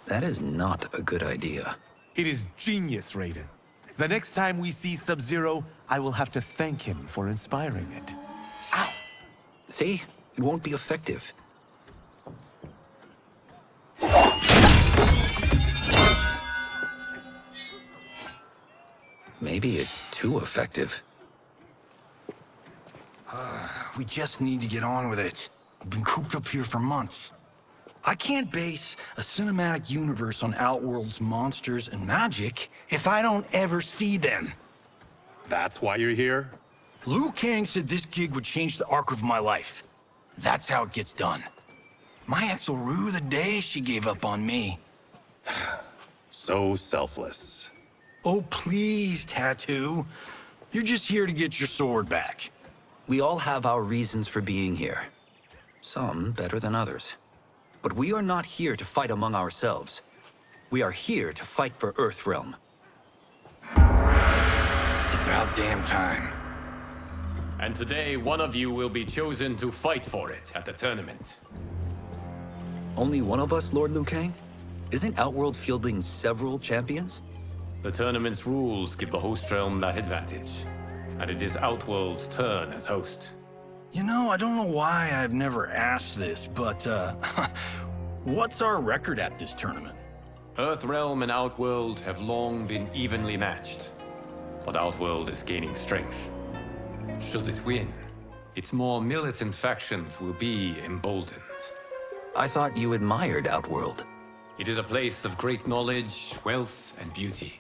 That is not a good idea. It is genius, Raiden. The next time we see Sub-Zero, I will have to thank him for inspiring it. Ow! See? It won't be effective. Maybe it's too effective. We just need to get on with it. We've been cooped up here for months. I can't base a cinematic universe on Outworld's monsters and magic if I don't ever see them. That's why you're here? Liu Kang said this gig would change the arc of my life. That's how it gets done. My ex will rue the day she gave up on me. So selfless. Oh, please, Tattoo. You're just here to get your sword back. We all have our reasons for being here. Some better than others. But we are not here to fight among ourselves. We are here to fight for Earthrealm. It's about damn time. And today, one of you will be chosen to fight for it at the tournament. Only one of us, Lord Liu Kang? Isn't Outworld fielding several champions? The tournament's rules give the host realm that advantage. And it is Outworld's turn as host. You know, I don't know why I've never asked this, but, what's our record at this tournament? Earthrealm and Outworld have long been evenly matched. But Outworld is gaining strength. Should it win, its more militant factions will be emboldened. I thought you admired Outworld. It is a place of great knowledge, wealth, and beauty.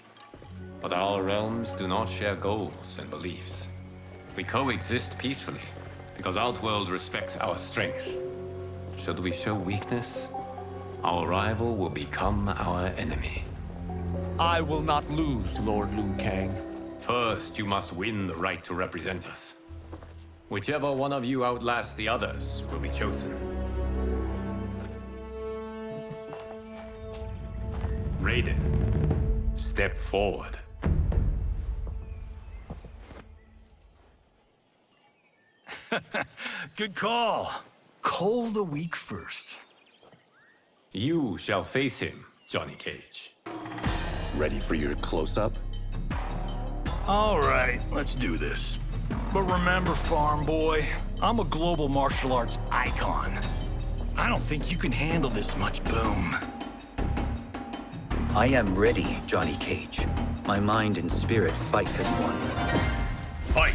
But our realms do not share goals and beliefs. We coexist peacefully, because Outworld respects our strength. Should we show weakness, our rival will become our enemy. I will not lose, Lord Liu Kang. First, you must win the right to represent us. Whichever one of you outlasts the others will be chosen. Raiden, step forward. Good call. Cole the weak first. You shall face him, Johnny Cage. Ready for your close-up? All right, let's do this. But remember, farm boy, I'm a global martial arts icon. I don't think you can handle this much boom. I am ready, Johnny Cage. My mind and spirit fight as one. Fight!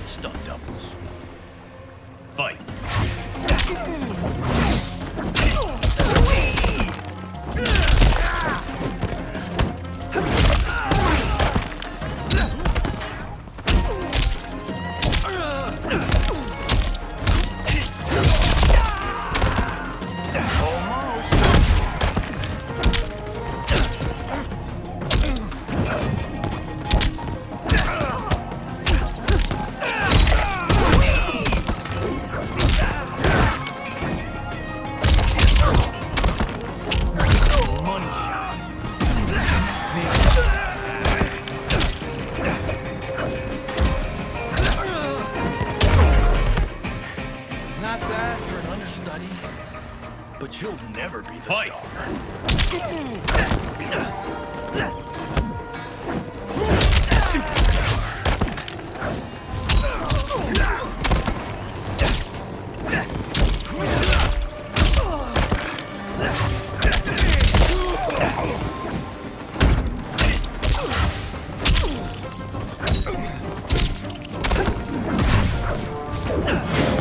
Stunt doubles. Fight! Not bad for an understudy, but you'll never be the Fight!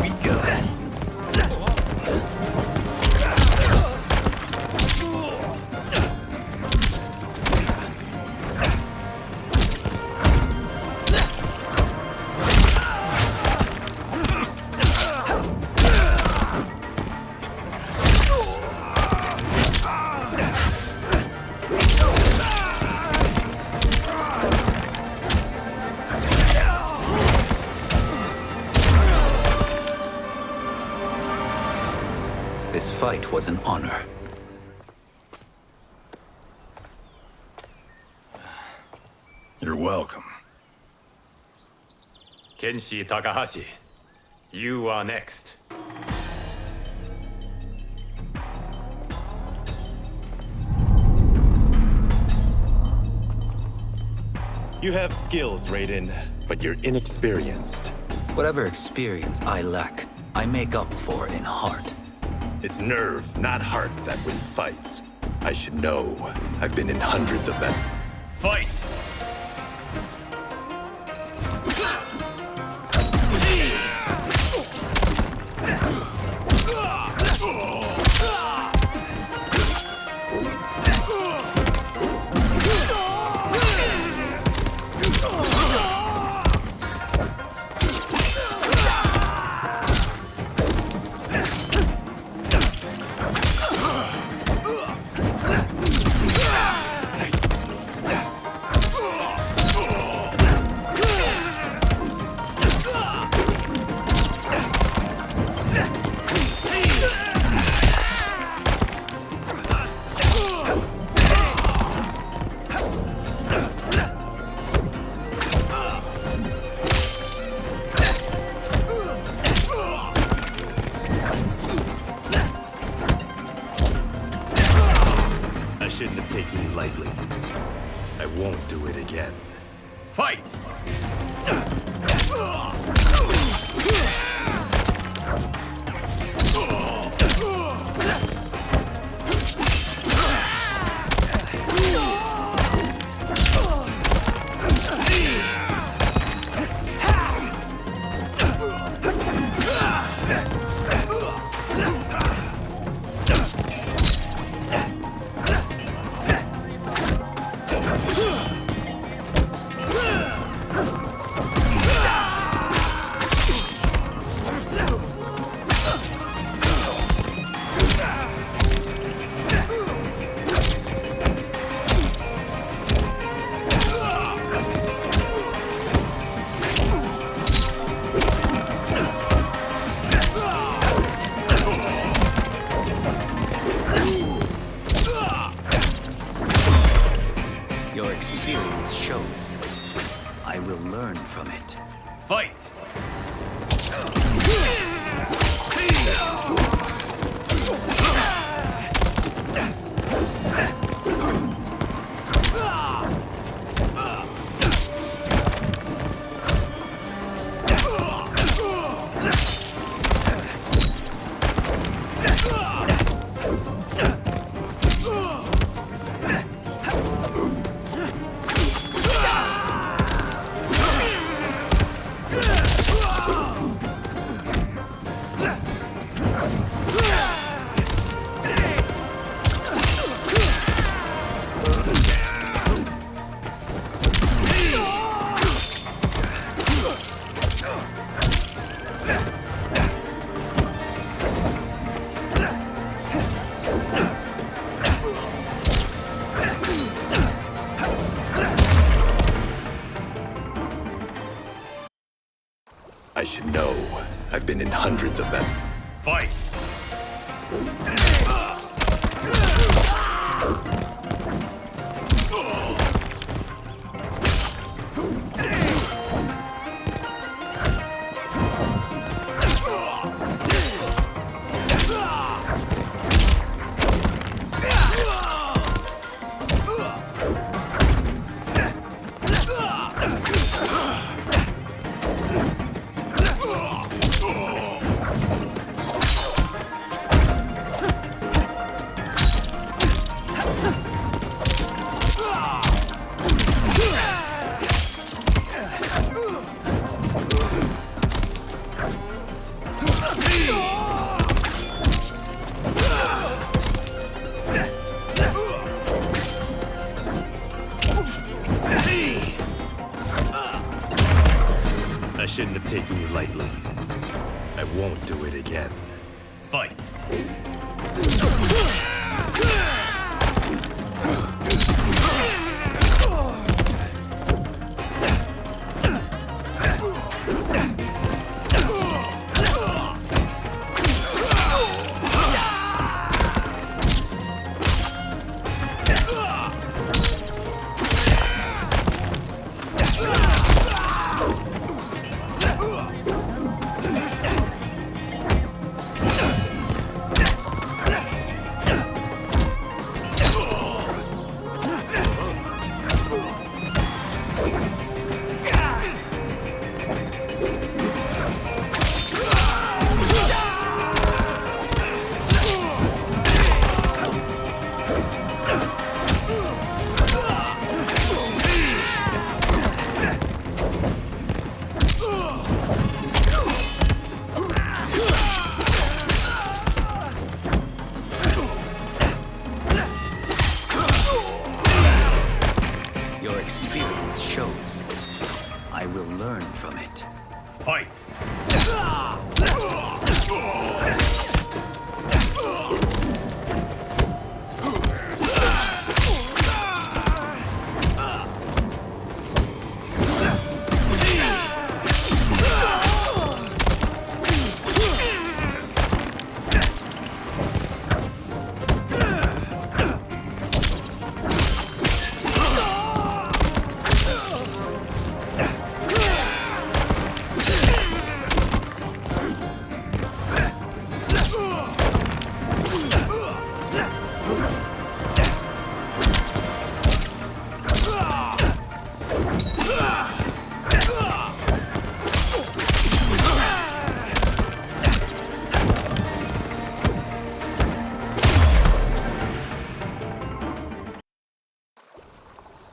We go. fight was an honor. You're welcome. Kenshi Takahashi, you are next. You have skills, Raiden, but you're inexperienced. Whatever experience I lack, I make up for in heart. It's nerve, not heart, that wins fights. I should know. I've been in hundreds of them. Fight! I shouldn't have taken you lightly. I won't do it again. Fight! Your experience shows. I will learn from it. Fight! I should know. I've been in hundreds of them. Fight! I shouldn't have taken you lightly. I won't do it again. Fight! Your experience shows. I will learn from it. Fight!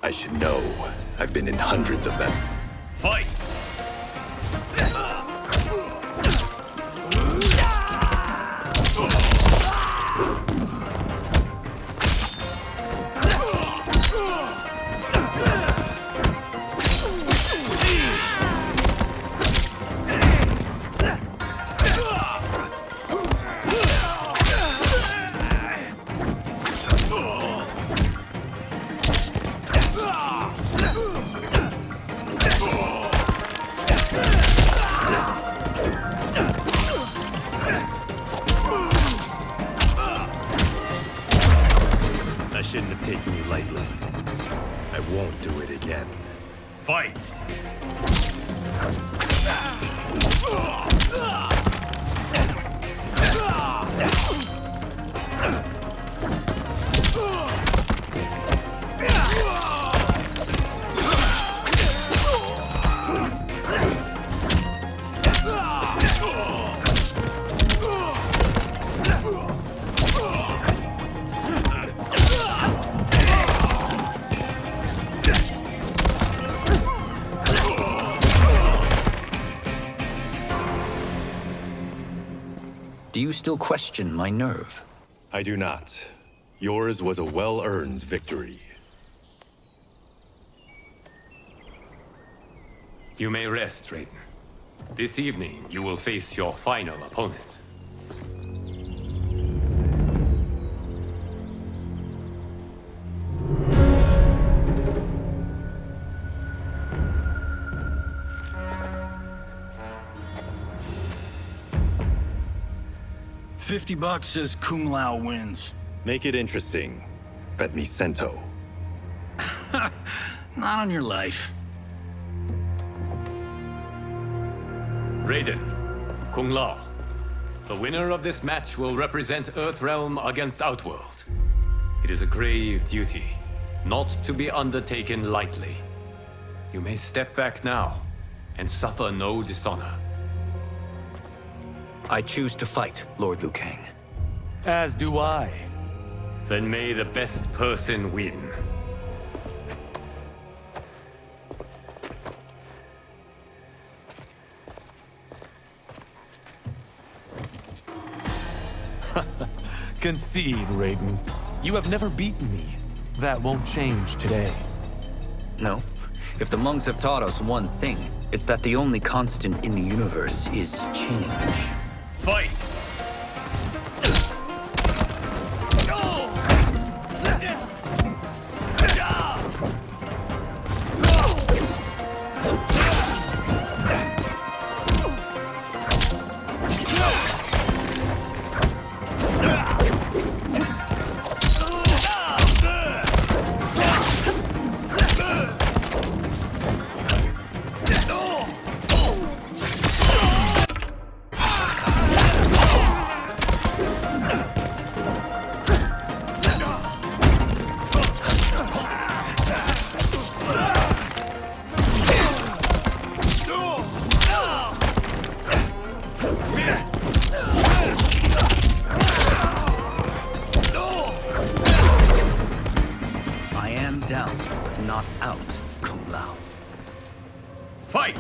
I should know. I've been in hundreds of them. Fight! I shouldn't have taken you lightly. I won't do it again. Fight! Do you still question my nerve? I do not. Yours was a well-earned victory. You may rest, Raiden. This evening, you will face your final opponent. $50 says Kung Lao wins. Make it interesting. Bet me cento. Not on your life. Raiden, Kung Lao. The winner of this match will represent Earthrealm against Outworld. It is a grave duty, not to be undertaken lightly. You may step back now, and suffer no dishonor. I choose to fight, Lord Liu Kang. As do I. Then may the best person win. Concede, Raiden. You have never beaten me. That won't change today. No. If the monks have taught us one thing, it's that the only constant in the universe is change. Fight! Down, but not out, Kung Lao. Fight!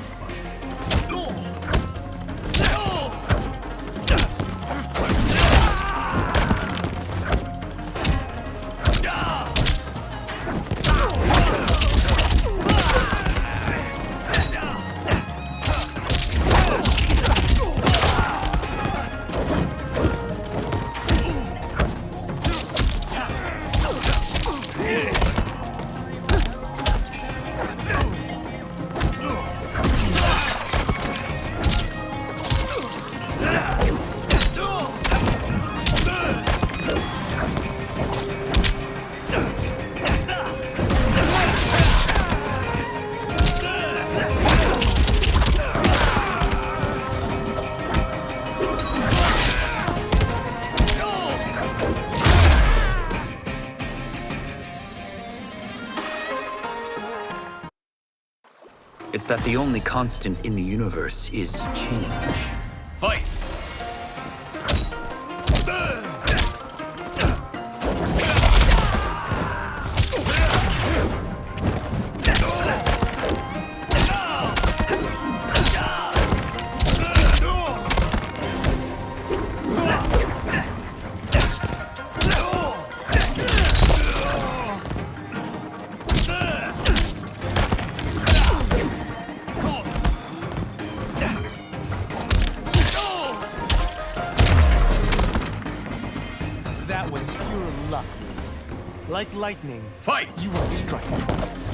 It's that the only constant in the universe is change. Fight! That was pure luck. Like lightning, Fight! you won't strike twice.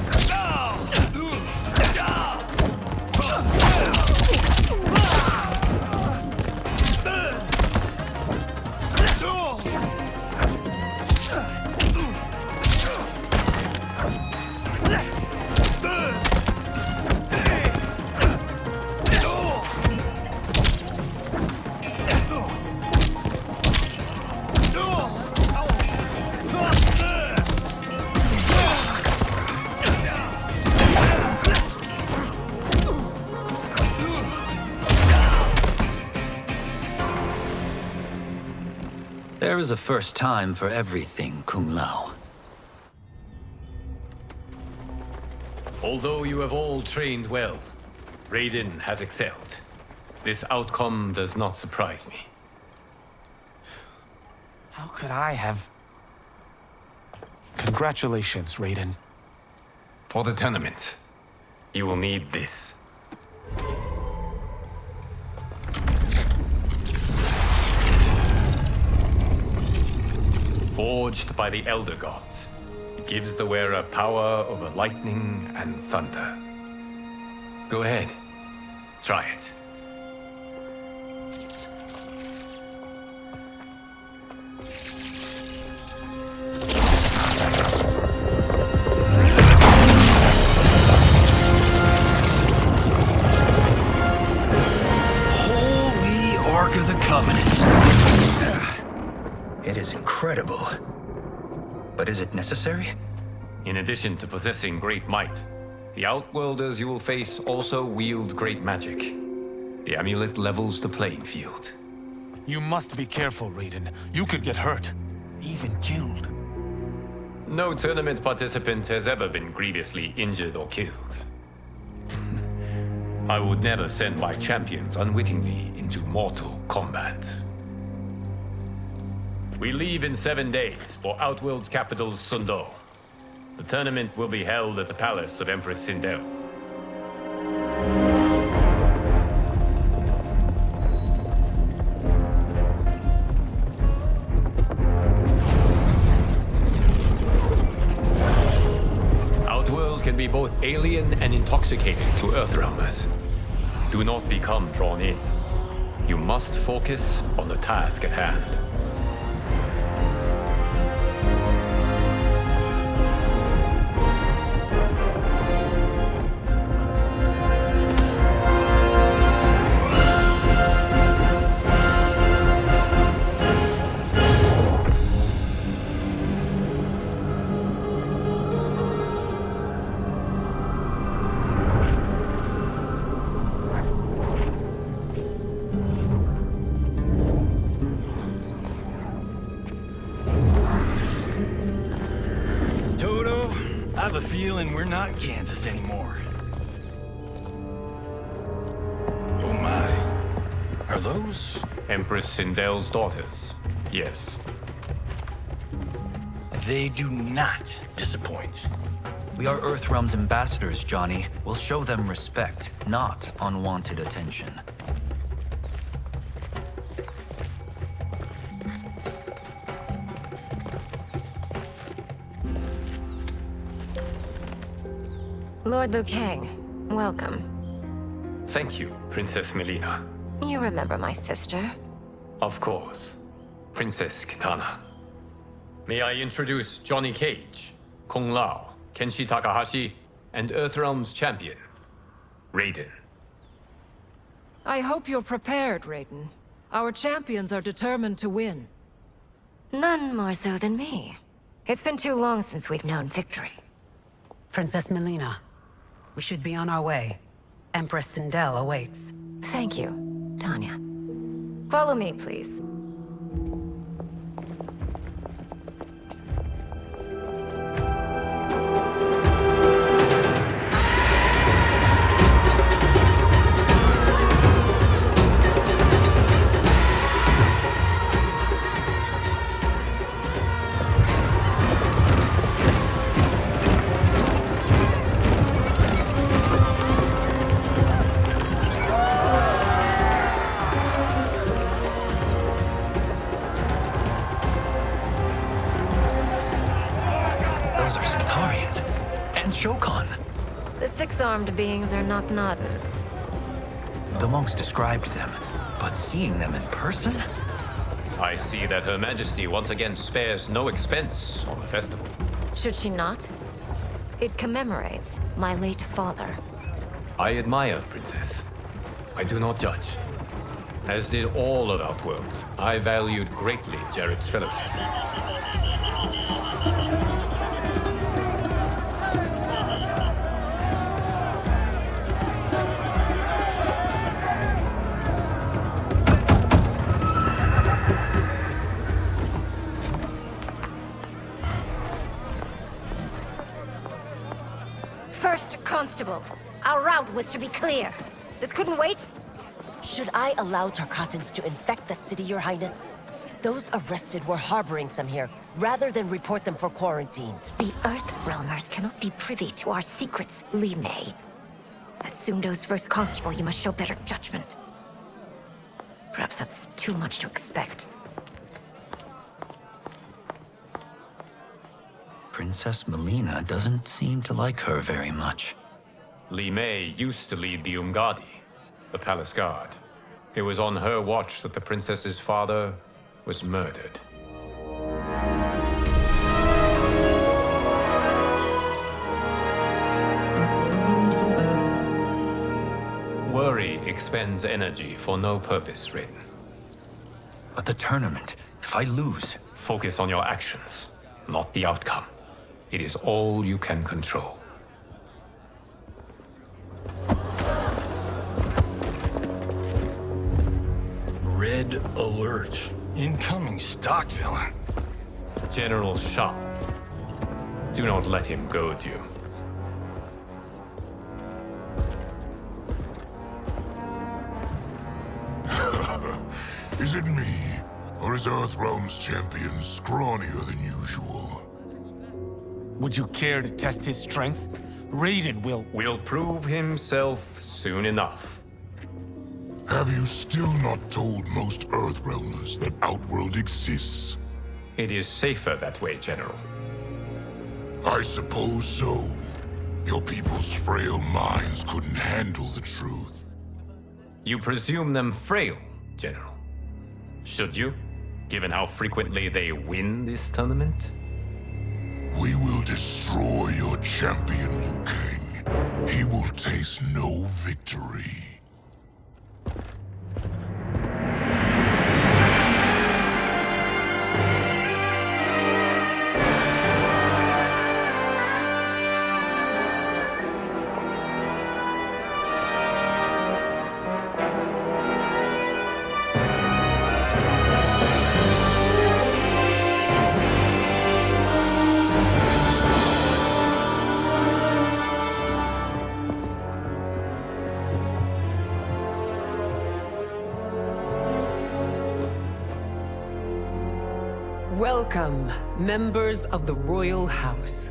There is a first time for everything, Kung Lao. Although you have all trained well, Raiden has excelled. This outcome does not surprise me. How could I have... Congratulations, Raiden. For the tournament, you will need this. Forged by the Elder Gods, it gives the wearer power over lightning and thunder. Go ahead, try it. Holy Ark of the Covenant. It is incredible. But is it necessary? In addition to possessing great might, the Outworlders you will face also wield great magic. The amulet levels the playing field. You must be careful, Raiden. You could get hurt. Even killed. No tournament participant has ever been grievously injured or killed. I would never send my champions unwittingly into mortal combat. We leave in 7 days for Outworld's capital, Sundo. The tournament will be held at the palace of Empress Sindel. Outworld can be both alien and intoxicating to Earthrealmers. Do not become drawn in. You must focus on the task at hand. I have a feeling we're not Kansas anymore. Oh my. Are those? Empress Sindel's daughters, yes. They do not disappoint. We are Earthrealm's ambassadors, Johnny. We'll show them respect, not unwanted attention. Lord Liu Kang, welcome. Thank you, Princess Melina. You remember my sister? Of course, Princess Kitana. May I introduce Johnny Cage, Kung Lao, Kenshi Takahashi, and Earthrealm's champion, Raiden. I hope you're prepared, Raiden. Our champions are determined to win. None more so than me. It's been too long since we've known victory. Princess Melina, we should be on our way. Empress Sindel awaits. Thank you, Tanya. Follow me, please. The six-armed beings are not Nodens. The monks described them, but seeing them in person? I see that Her Majesty once again spares no expense on the festival. Should she not? It commemorates my late father. I admire, Princess. I do not judge. As did all of Outworld, I valued greatly Jared's fellowship. First Constable, our route was to be clear. This couldn't wait? Should I allow Tarkatans to infect the city, Your Highness? Those arrested were harboring some here, rather than report them for quarantine. The Earthrealmers cannot be privy to our secrets, Li Mei. As Sundo's first constable, you must show better judgment. Perhaps that's too much to expect. Princess Melina doesn't seem to like her very much. Li Mei used to lead the Umgadi, the palace guard. It was on her watch that the princess's father was murdered. Worry expends energy for no purpose, Raiden. But the tournament, if I lose... Focus on your actions, not the outcome. It is all you can control. Red alert. Incoming stock villain. General Shah. Do not let him goad you. Is it me? Or is Earthrealm's champion scrawnier than usual? Would you care to test his strength? Raiden will prove himself soon enough. Have you still not told most Earthrealmers that Outworld exists? It is safer that way, General. I suppose so. Your people's frail minds couldn't handle the truth. You presume them frail, General. Should you, given how frequently they win this tournament? We will destroy your champion, Liu Kang. He will taste no victory. Welcome, members of the Royal House.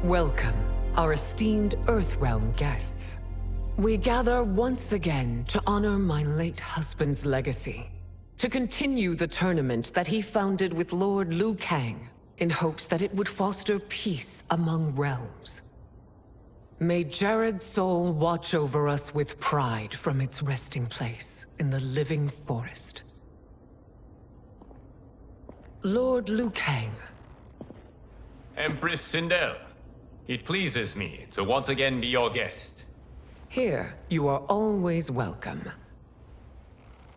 Welcome, our esteemed Earthrealm guests. We gather once again to honor my late husband's legacy, to continue the tournament that he founded with Lord Liu Kang, in hopes that it would foster peace among realms. May Jared's soul watch over us with pride from its resting place in the living forest. Lord Liu Kang. Empress Sindel, it pleases me to once again be your guest. Here, you are always welcome.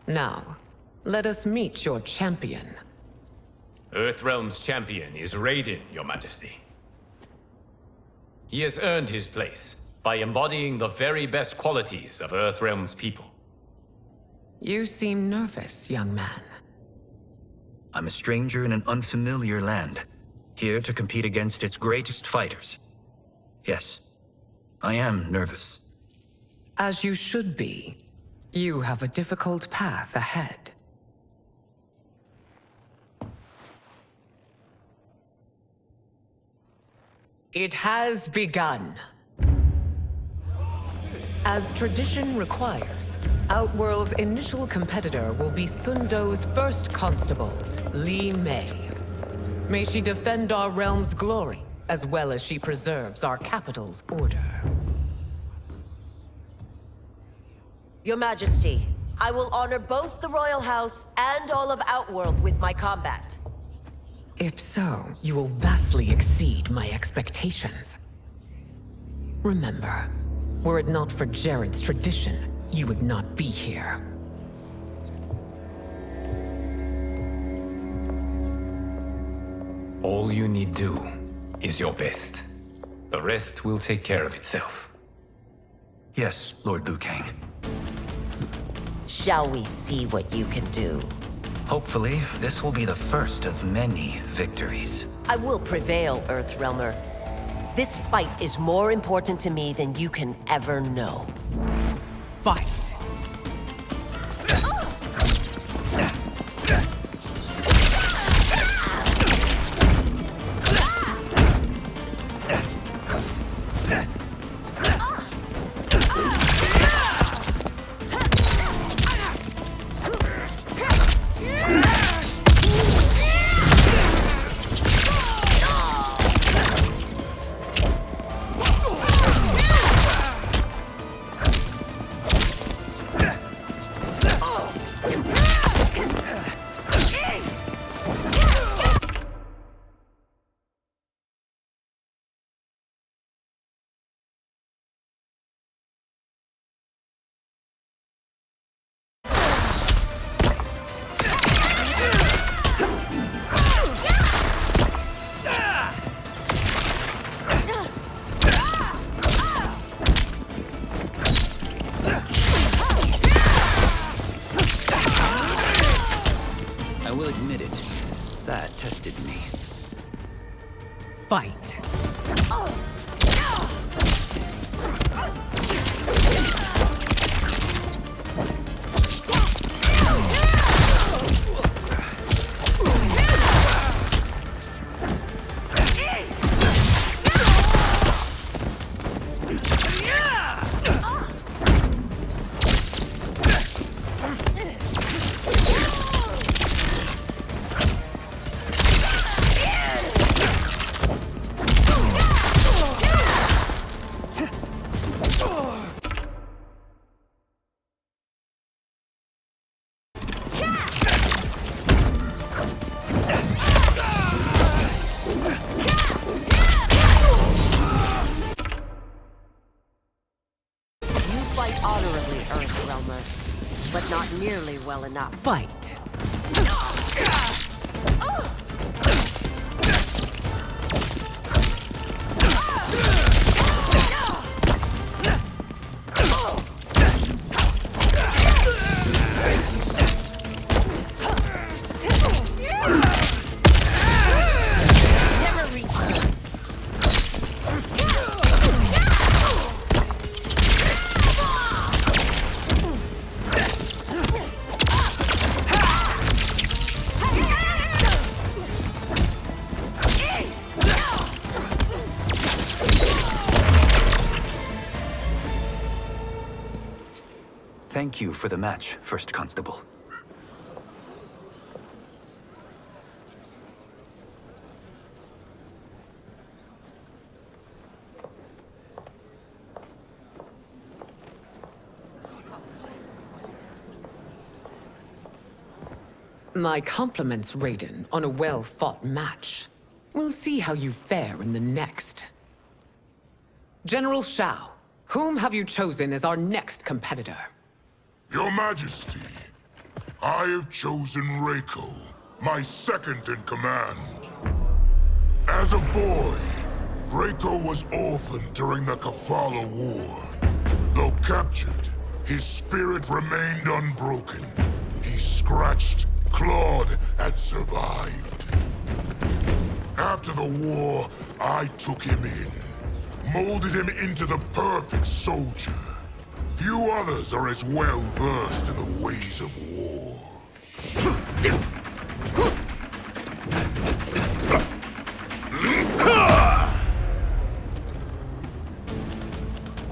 Now, let us meet your champion. Earthrealm's champion is Raiden, Your Majesty. He has earned his place, by embodying the very best qualities of Earthrealm's people. You seem nervous, young man. I'm a stranger in an unfamiliar land, here to compete against its greatest fighters. Yes, I am nervous. As you should be. You have a difficult path ahead. It has begun. As tradition requires, Outworld's initial competitor will be Sundo's first constable, Li Mei. May she defend our realm's glory, as well as she preserves our capital's order. Your Majesty, I will honor both the Royal House and all of Outworld with my combat. If so, you will vastly exceed my expectations. Remember, were it not for Jared's tradition, you would not be here. All you need do is your best. The rest will take care of itself. Yes, Lord Liu Kang. Shall we see what you can do? Hopefully, this will be the first of many victories. I will prevail, Earthrealmer. This fight is more important to me than you can ever know. Fight! I will admit it. That tested me. Fight! Honorably, Earthrealmer, but not nearly well enough. Fight! Thank you for the match, First Constable. My compliments, Raiden, on a well-fought match. We'll see how you fare in the next. General Shao, whom have you chosen as our next competitor? Your Majesty, I have chosen Reiko, my second in command. As a boy, Draco was orphaned during the Kafala War. Though captured, his spirit remained unbroken. He scratched, clawed, and survived. After the war, I took him in, molded him into the perfect soldier. Few others are as well versed in the ways of war.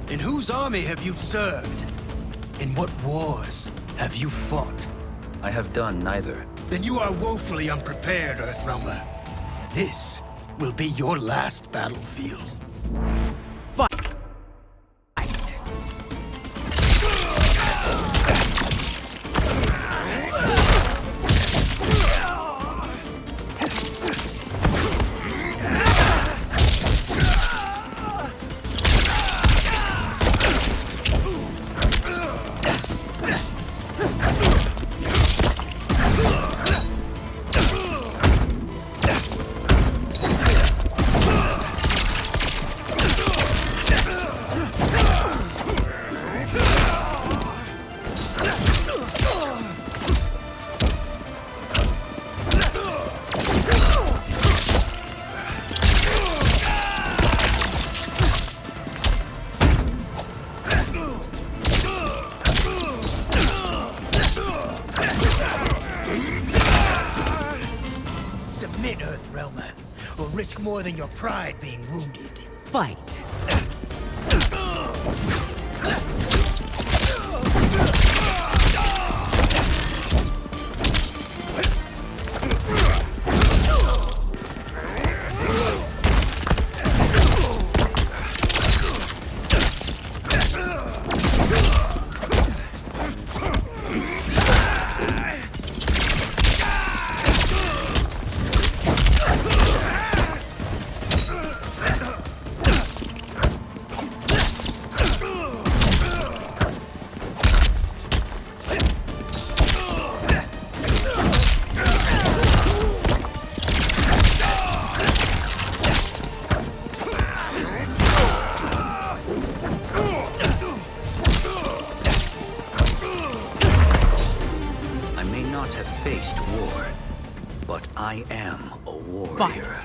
In whose army have you served? In what wars have you fought? I have done neither. Then you are woefully unprepared, Earthrealmer. This will be your last battlefield. Fight! Submit, Earthrealmer, or risk more than your pride being wounded. Fight! Faced war, but I am a warrior.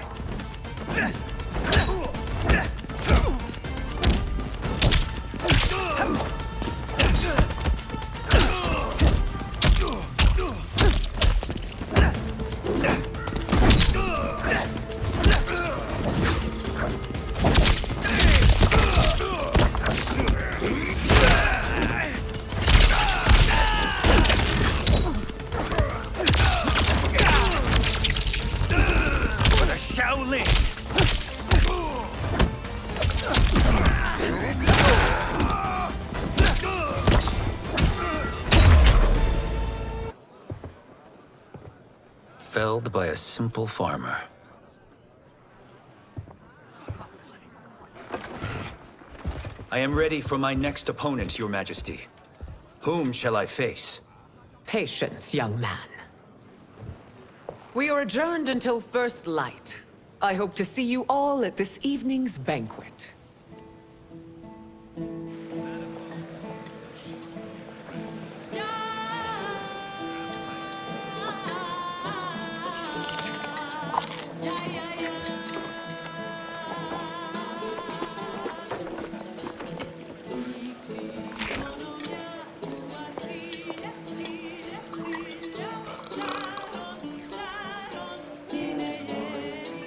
Felled by a simple farmer. I am ready for my next opponent, Your Majesty. Whom shall I face? Patience, young man. We are adjourned until first light. I hope to see you all at this evening's banquet.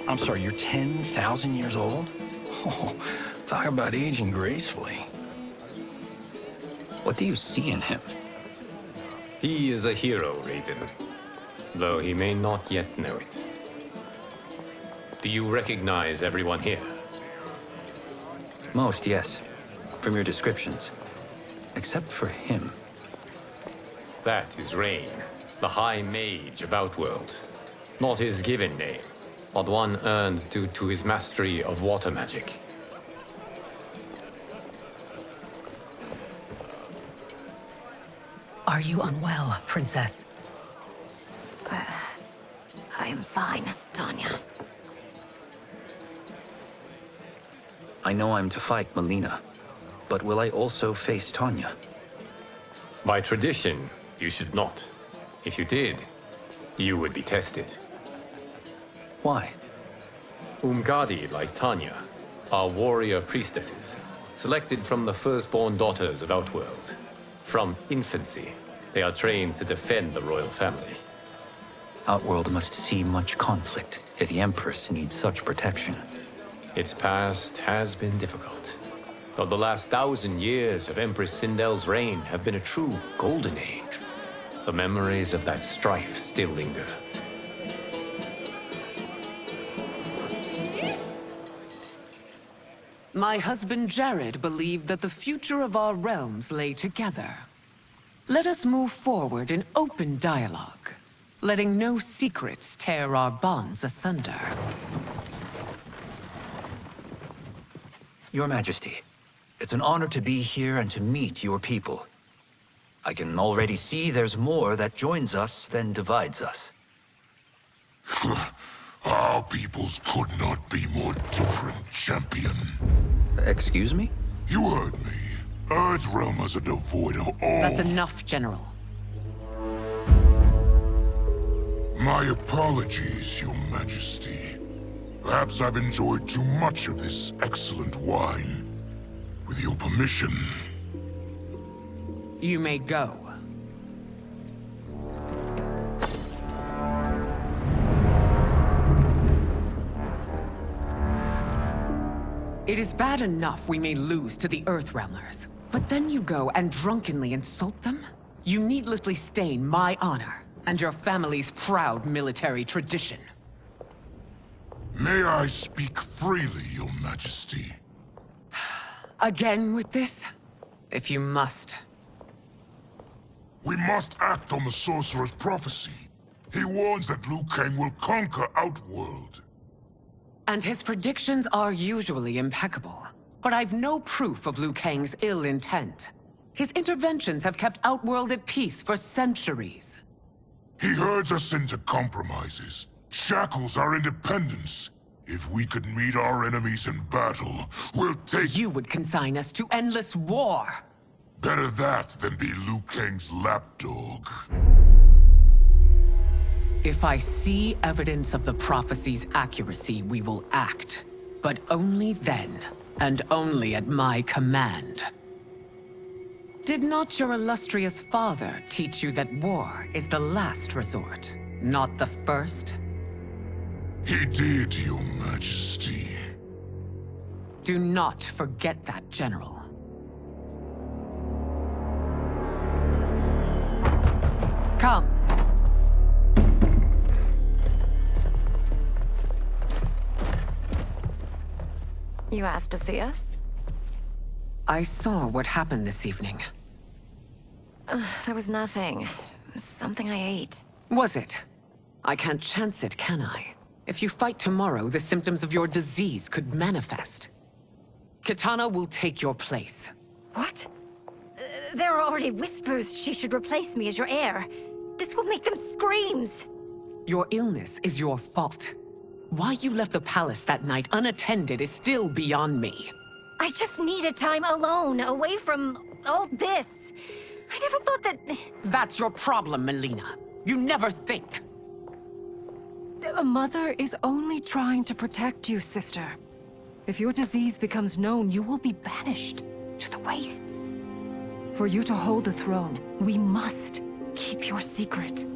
I'm sorry, you're 10,000 years old? Oh, talk about aging gracefully. What do you see in him? He is a hero, Raiden, though he may not yet know it. Do you recognize everyone here? Most, yes. From your descriptions. Except for him. That is Rain, the High Mage of Outworld. Not his given name, but one earned due to his mastery of water magic. Are you unwell, Princess? I am fine, Tanya. I know I'm to fight Melina, but will I also face Tanya? By tradition, you should not. If you did, you would be tested. Why? Umgadi, like Tanya, are warrior priestesses, selected from the firstborn daughters of Outworld. From infancy, they are trained to defend the royal family. Outworld must see much conflict if the Empress needs such protection. Its past has been difficult. Though the last 1,000 years of Empress Sindel's reign have been a true golden age, the memories of that strife still linger. My husband Jared believed that the future of our realms lay together. Let us move forward in open dialogue, letting no secrets tear our bonds asunder. Your Majesty, it's an honor to be here and to meet your people. I can already see there's more that joins us than divides us. Our peoples could not be more different, champion. Excuse me? You heard me. Earthrealmers are devoid of all... That's enough, General. My apologies, Your Majesty. Perhaps I've enjoyed too much of this excellent wine. With your permission... You may go. It is bad enough we may lose to the Earthrealmers, but then you go and drunkenly insult them? You needlessly stain my honor and your family's proud military tradition. May I speak freely, Your Majesty? Again with this? If you must. We must act on the Sorcerer's prophecy. He warns that Liu Kang will conquer Outworld. And his predictions are usually impeccable. But I've no proof of Liu Kang's ill intent. His interventions have kept Outworld at peace for centuries. He herds us into compromises, shackles our independence. If we could meet our enemies in battle, we'll take... You would consign us to endless war! Better that than be Liu Kang's lapdog. If I see evidence of the prophecy's accuracy, we will act. But only then, and only at my command. Did not your illustrious father teach you that war is the last resort, not the first? He did, Your Majesty. Do not forget that, General. Come. You asked to see us? I saw what happened this evening. There was nothing. Something I ate. Was it? I can't chance it, can I? If you fight tomorrow, the symptoms of your disease could manifest. Kitana will take your place. What? There are already whispers she should replace me as your heir. This will make them screams! Your illness is your fault. Why you left the palace that night unattended is still beyond me. I just needed time alone, away from all this. I never thought that... That's your problem, Melina. You never think. A mother is only trying to protect you, sister. If your disease becomes known, you will be banished to the wastes. For you to hold the throne, we must keep your secret.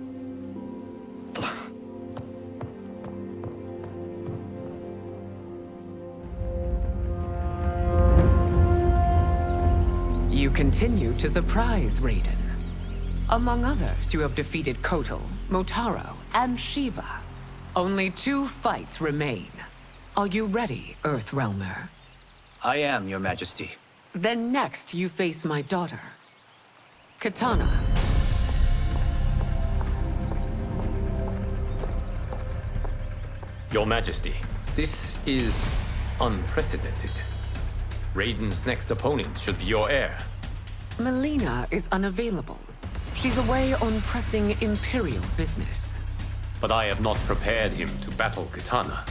You continue to surprise Raiden. Among others, you have defeated Kotal, Motaro, and Shiva. Only 2 fights remain. Are you ready, Earthrealmer? I am, Your Majesty. Then next, you face my daughter, Kitana. Your Majesty, this is unprecedented. Raiden's next opponent should be your heir. Melina is unavailable. She's away on pressing Imperial business. But I have not prepared him to battle Kitana.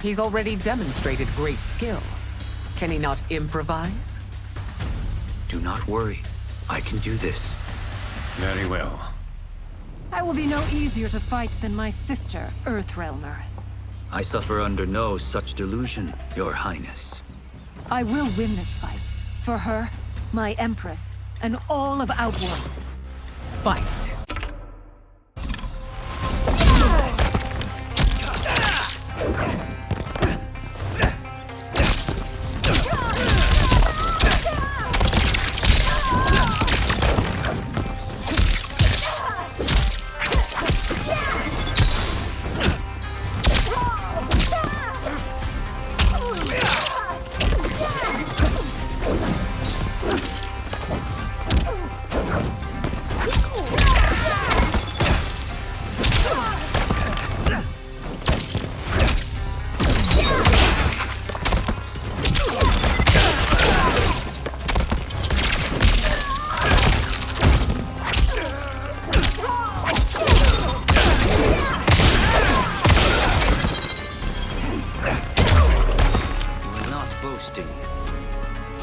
He's already demonstrated great skill. Can he not improvise? Do not worry. I can do this. Very well. I will be no easier to fight than my sister, Earthrealmer. I suffer under no such delusion, Your Highness. I will win this fight. For her, my Empress, and all of Outworld. Fight.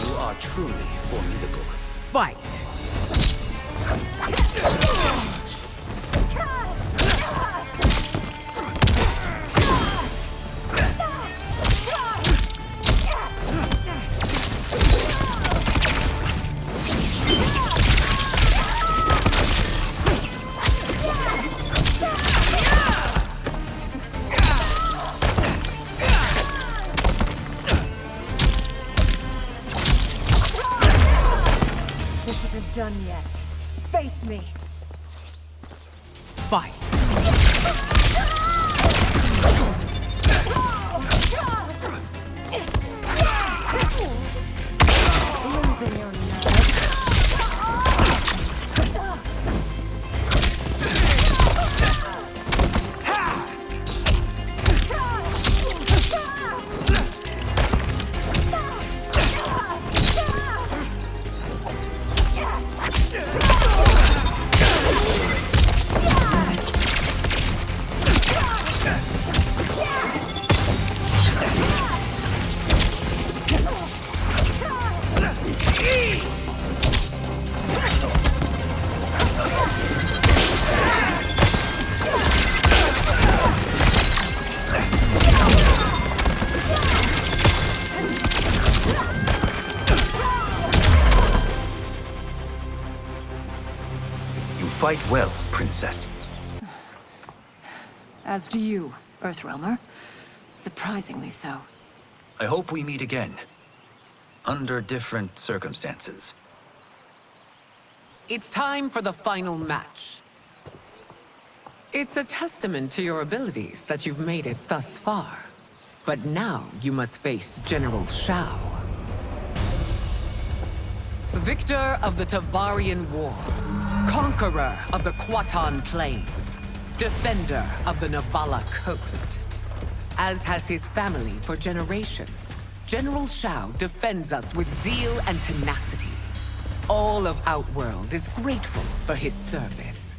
You are truly formidable. Fight! This isn't done yet. Face me. Fight! Losing your nerve. You fight well, Princess. As do you, Earthrealmer. Surprisingly so. I hope we meet again. Under different circumstances. It's time for the final match. It's a testament to your abilities that you've made it thus far. But now you must face General Shao. Victor of the Tavarian War. Conqueror of the Quatan Plains. Defender of the Navala Coast. As has his family for generations, General Shao defends us with zeal and tenacity. All of Outworld is grateful for his service.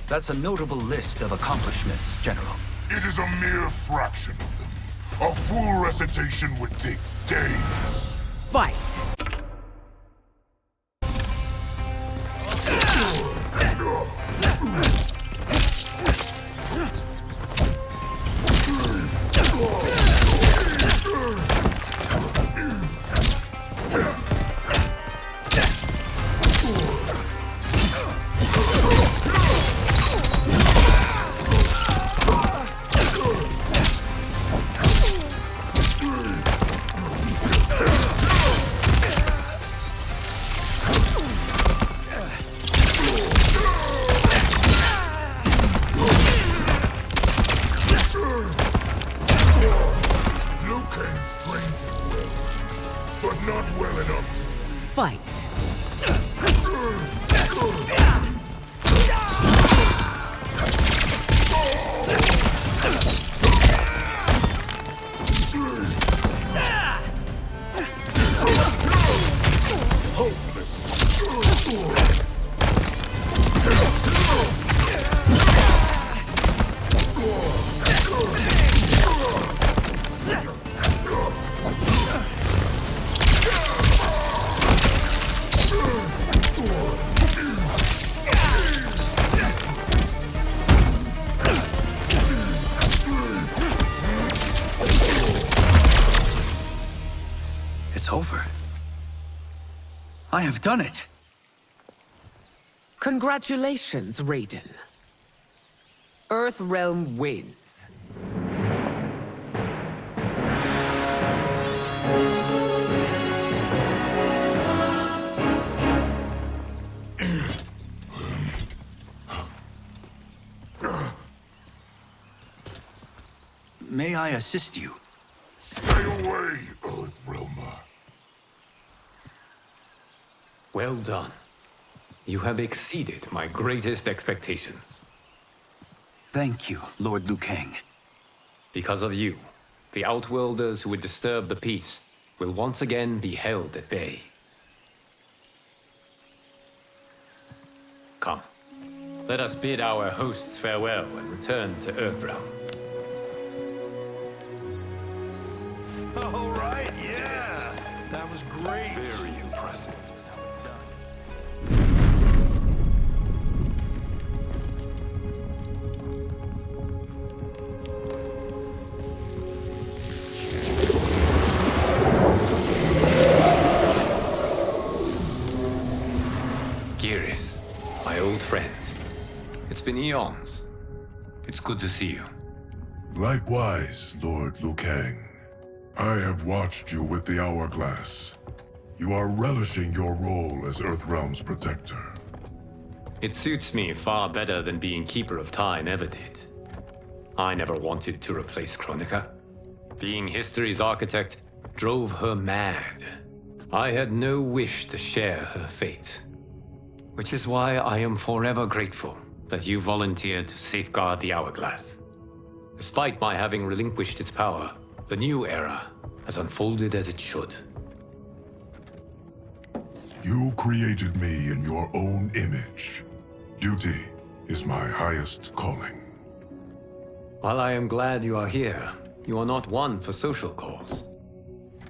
That's a notable list of accomplishments, General. It is a mere fraction of them. A full recitation would take days. Fight! Fight! I have done it! Congratulations, Raiden. Earthrealm wins. May I assist you? Stay away, Earthrealmer. Well done. You have exceeded my greatest expectations. Thank you, Lord Liu Kang. Because of you, the Outworlders who would disturb the peace will once again be held at bay. Come, let us bid our hosts farewell and return to Earthrealm. All right, yeah! That was great! Very impressive. Geras, my old friend. It's been eons. It's good to see you. Likewise, Lord Liu Kang. I have watched you with the Hourglass. You are relishing your role as Earthrealm's protector. It suits me far better than being Keeper of Time ever did. I never wanted to replace Kronika. Being history's architect drove her mad. I had no wish to share her fate. Which is why I am forever grateful that you volunteered to safeguard the Hourglass. Despite my having relinquished its power, the new era has unfolded as it should. You created me in your own image. Duty is my highest calling. While I am glad you are here, you are not one for social calls.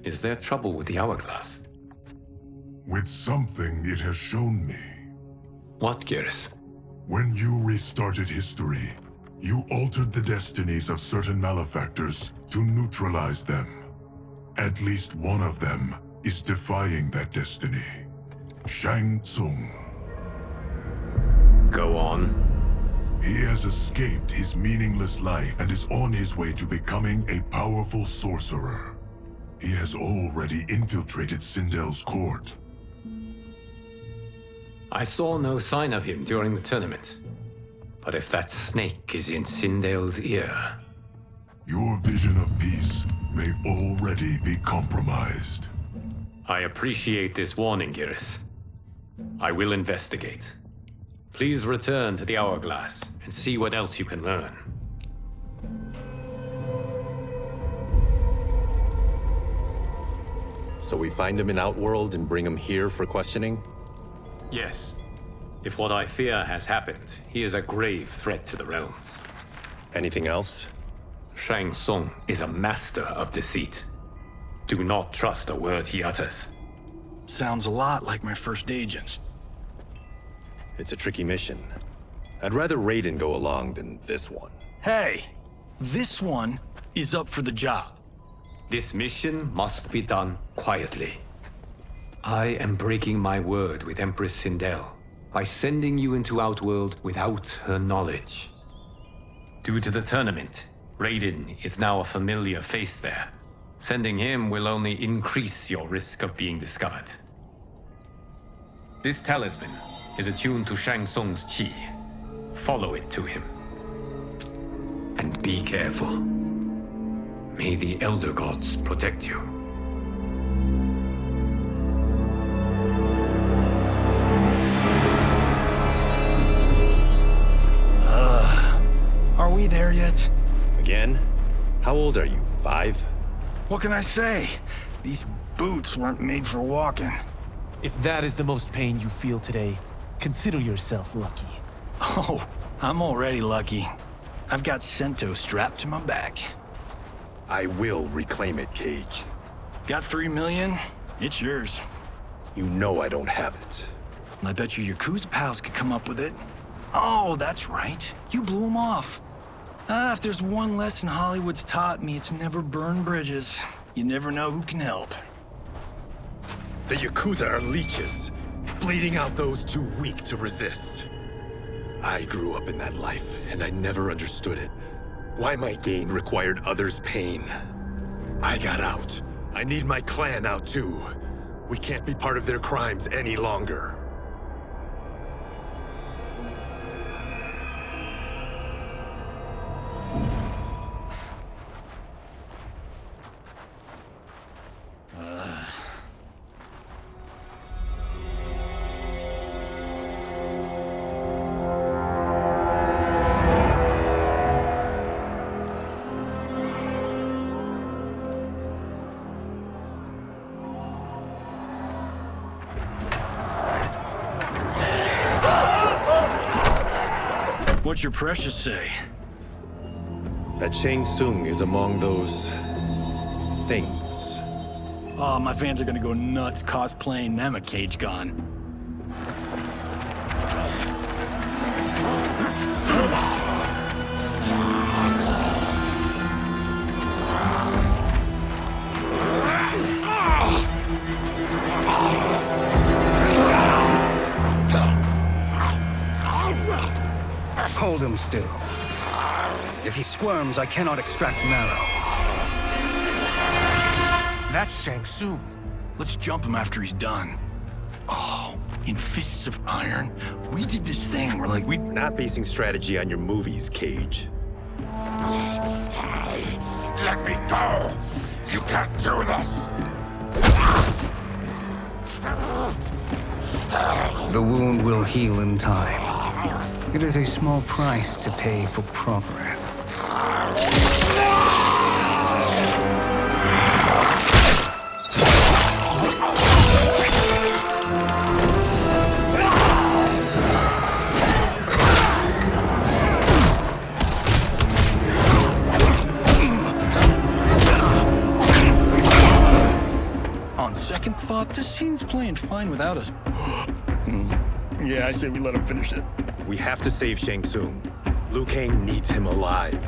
Is there trouble with the Hourglass? With something it has shown me. What, Geras? When you restarted history, you altered the destinies of certain malefactors to neutralize them. At least one of them is defying that destiny. Shang Tsung. Go on. He has escaped his meaningless life and is on his way to becoming a powerful sorcerer. He has already infiltrated Sindel's court. I saw no sign of him during the tournament. But if that snake is in Sindel's ear... Your vision of peace may already be compromised. I appreciate this warning, Geras. I will investigate. Please return to the Hourglass and see what else you can learn. So we find him in Outworld and bring him here for questioning? Yes. If what I fear has happened, he is a grave threat to the realms. Anything else? Shang Tsung is a master of deceit. Do not trust a word he utters. Sounds a lot like my first agents. It's a tricky mission. I'd rather Raiden go along than this one. Hey, this one is up for the job. This mission must be done quietly. I am breaking my word with Empress Sindel by sending you into Outworld without her knowledge. Due to the tournament, Raiden is now a familiar face there. Sending him will only increase your risk of being discovered. This talisman is attuned to Shang Tsung's chi. Follow it to him. And be careful. May the Elder Gods protect you. Are we there yet? Again? How old are you? 5? What can I say? These boots weren't made for walking. If that is the most pain you feel today, consider yourself lucky. Oh, I'm already lucky. I've got Sento strapped to my back. I will reclaim it, Cage. Got 3 million? It's yours. You know I don't have it. I bet your Yakuza pals could come up with it. Oh, that's right. You blew them off. If there's one lesson Hollywood's taught me, it's never burn bridges. You never know who can help. The Yakuza are leeches, bleeding out those too weak to resist. I grew up in that life, and I never understood it. Why my gain required others' pain. I got out. I need my clan out too. We can't be part of their crimes any longer. What's your precious say? That Shang Tsung is among those... things. Oh, my fans are gonna go nuts cosplaying them a Cage Gun. Hold him still. If he squirms, I cannot extract marrow. That's Shang Tsung. Let's jump him after he's done. Oh, in Fists of Iron, we did this thing where, like, We're not basing strategy on your movies, Cage. Let me go! You can't do this! The wound will heal in time. It is a small price to pay for progress. On second thought, this scene's playing fine without us. Yeah, I say we let him finish it. We have to save Shang Tsung. Liu Kang needs him alive.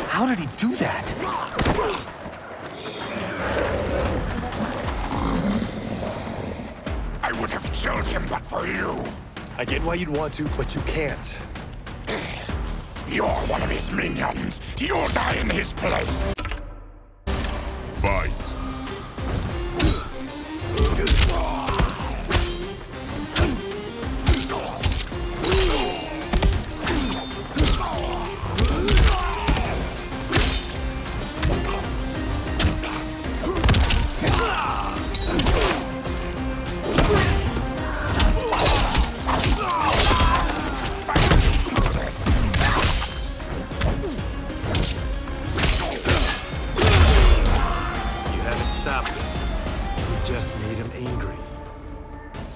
How did he do that? I would have killed him but for you. I get why you'd want to, but you can't. You're one of his minions. You'll die in his place. Fight.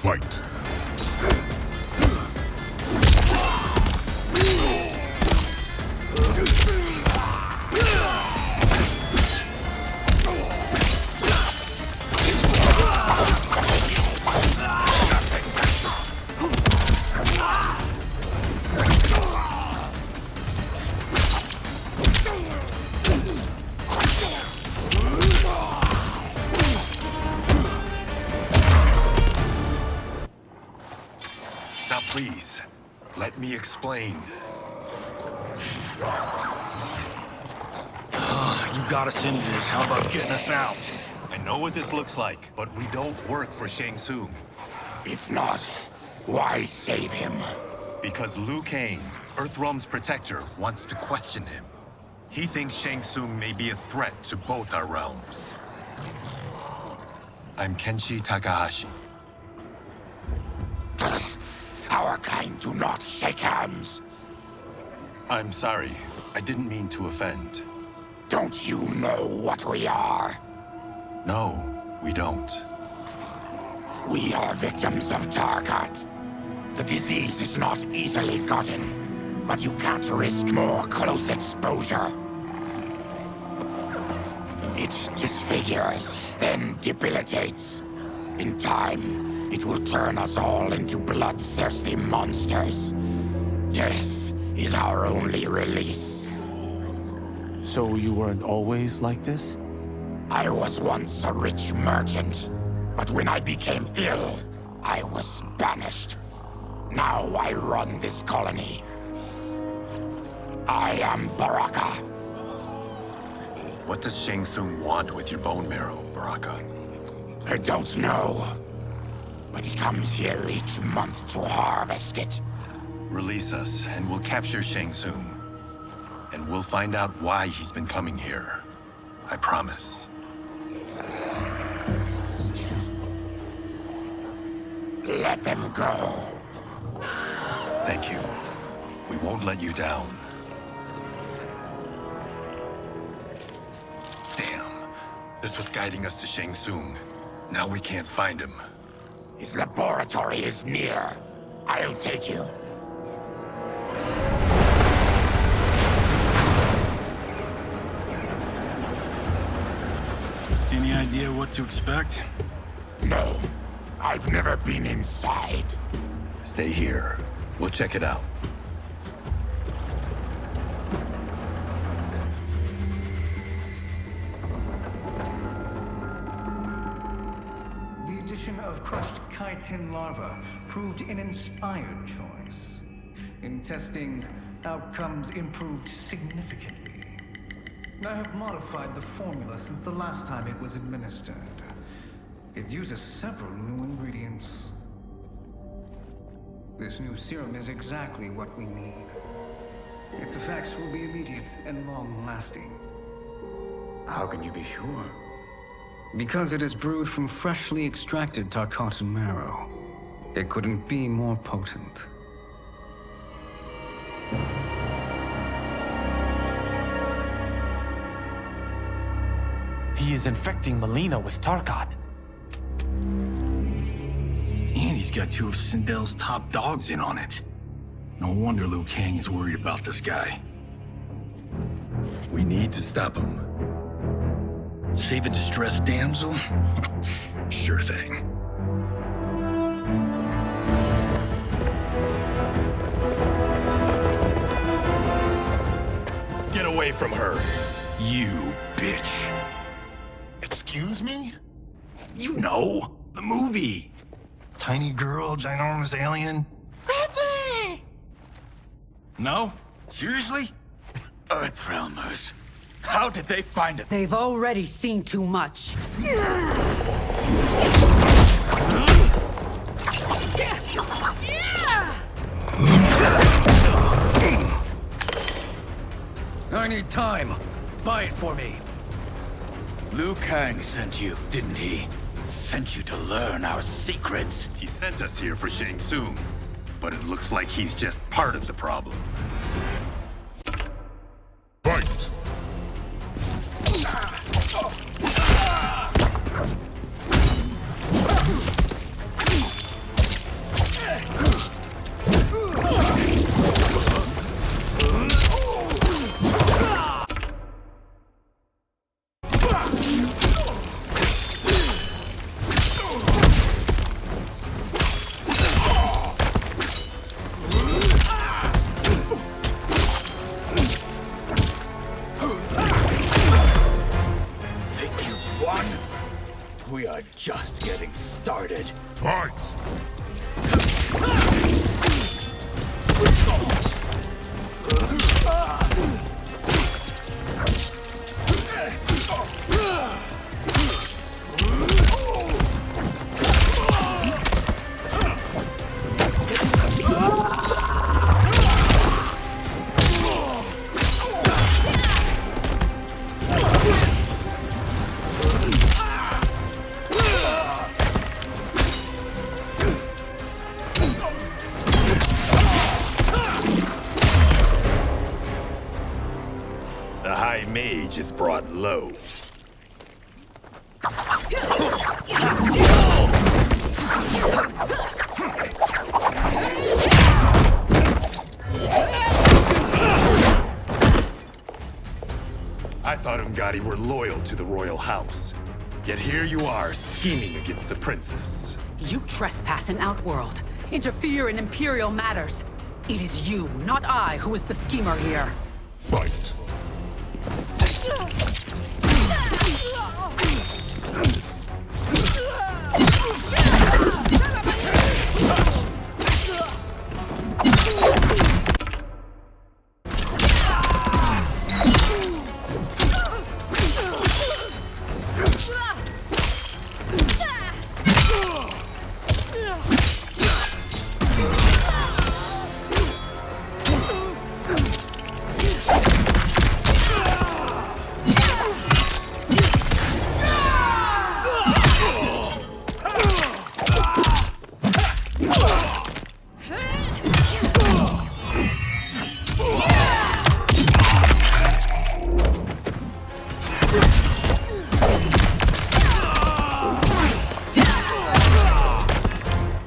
Fight. Please, let me explain. You got us into this. How about getting us out? I know what this looks like, but we don't work for Shang Tsung. If not, why save him? Because Liu Kang, Earthrealm's protector, wants to question him. He thinks Shang Tsung may be a threat to both our realms. I'm Kenshi Takahashi. Our kind do not shake hands. I'm sorry. I didn't mean to offend. Don't you know what we are? No, we don't. We are victims of Tarkat. The disease is not easily gotten, but you can't risk more close exposure. It disfigures, then debilitates. In time, it will turn us all into bloodthirsty monsters. Death is our only release. So you weren't always like this? I was once a rich merchant, but when I became ill, I was banished. Now I run this colony. I am Baraka. What does Shang Tsung want with your bone marrow, Baraka? I don't know, but he comes here each month to harvest it. Release us, and we'll capture Shang Tsung. And we'll find out why he's been coming here. I promise. Let them go. Thank you. We won't let you down. Damn. This was guiding us to Shang Tsung. Now we can't find him. His laboratory is near. I'll take you. Any idea what to expect? No. I've never been inside. Stay here. We'll check it out. The addition of crushed chitin larva proved an inspired choice. In testing, outcomes improved significantly. I have modified the formula since the last time it was administered. It uses several new ingredients. This new serum is exactly what we need. Its effects will be immediate and long-lasting. How can you be sure? Because it is brewed from freshly extracted Tarkatan marrow. It couldn't be more potent. He is infecting Melina with Tarkat. And he's got two of Sindel's top dogs in on it. No wonder Liu Kang is worried about this guy. We need to stop him. Save a distressed damsel? Sure thing. Get away from her! You bitch. Excuse me? You know, the movie. Tiny girl, ginormous alien. Ripley! No? Seriously? Earthrealmers. How did they find it? They've already seen too much. I need time. Buy it for me. Liu Kang sent you, didn't he? Sent you to learn our secrets. He sent us here for Shang Tsung, but it looks like he's just part of the problem. Fight! We are just getting started. Fight! The High Mage is brought low. I thought Ungadi were loyal to the royal house. Yet here you are, scheming against the princess. You trespass in Outworld, interfere in Imperial matters. It is you, not I, who is the schemer here. Fight.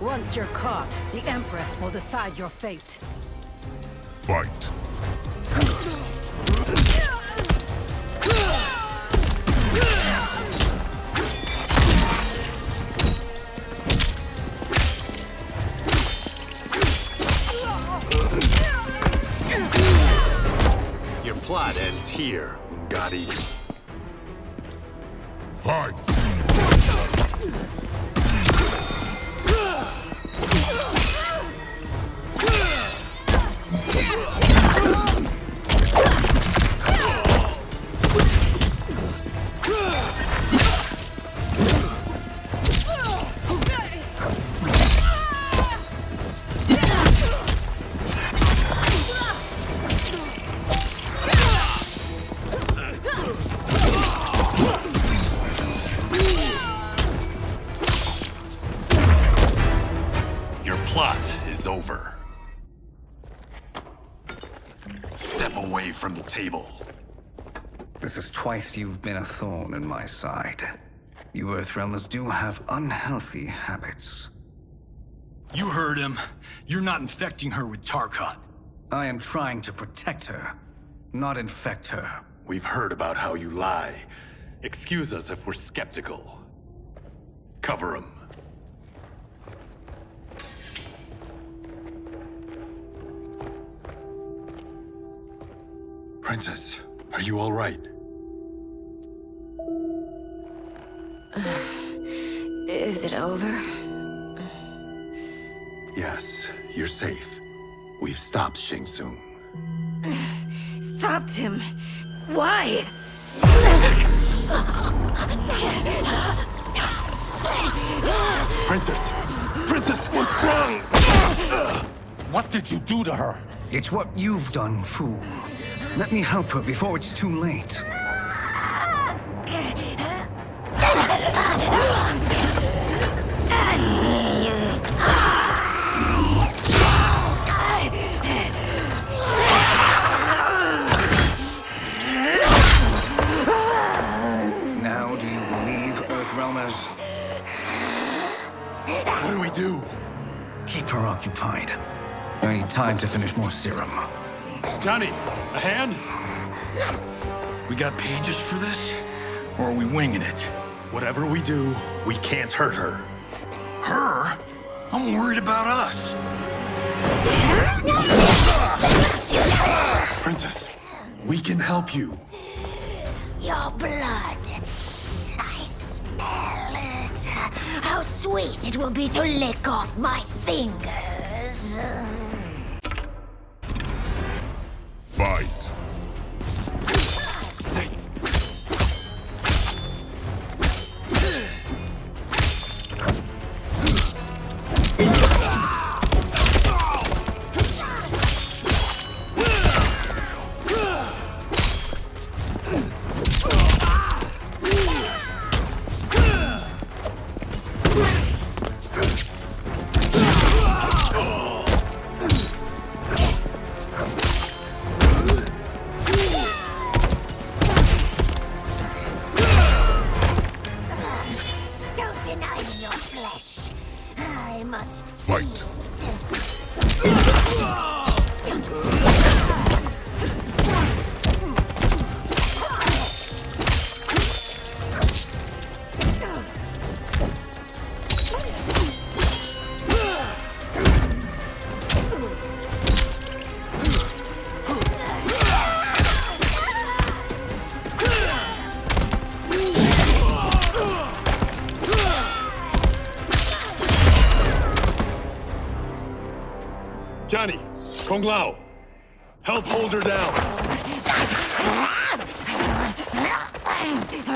Once you're caught, the Empress will decide your fate. Fight. Your plot ends here, Ungadi. Fight. Your plot is over. Step away from the table. This is twice you've been a thorn in my side. You Earthrealmers do have unhealthy habits. You heard him. You're not infecting her with Tarkat. I am trying to protect her, not infect her. We've heard about how you lie. Excuse us if we're skeptical. Cover him. Princess, are you all right? Is it over? Yes, you're safe. We've stopped Shang Tsung. Stopped him? Why? Princess! Princess, what's wrong? What did you do to her? It's what you've done, fool. Let me help her before it's too late. Now do you believe, Earthrealmers? What do we do? Keep her occupied. I need time to finish more serum. Johnny, a hand? We got pages for this? Or are we winging it? Whatever we do, we can't hurt her. Her? I'm worried about us. Princess, we can help you. Your blood. I smell it. How sweet it will be to lick off my fingers. Fight. Kung Lao, help hold her down.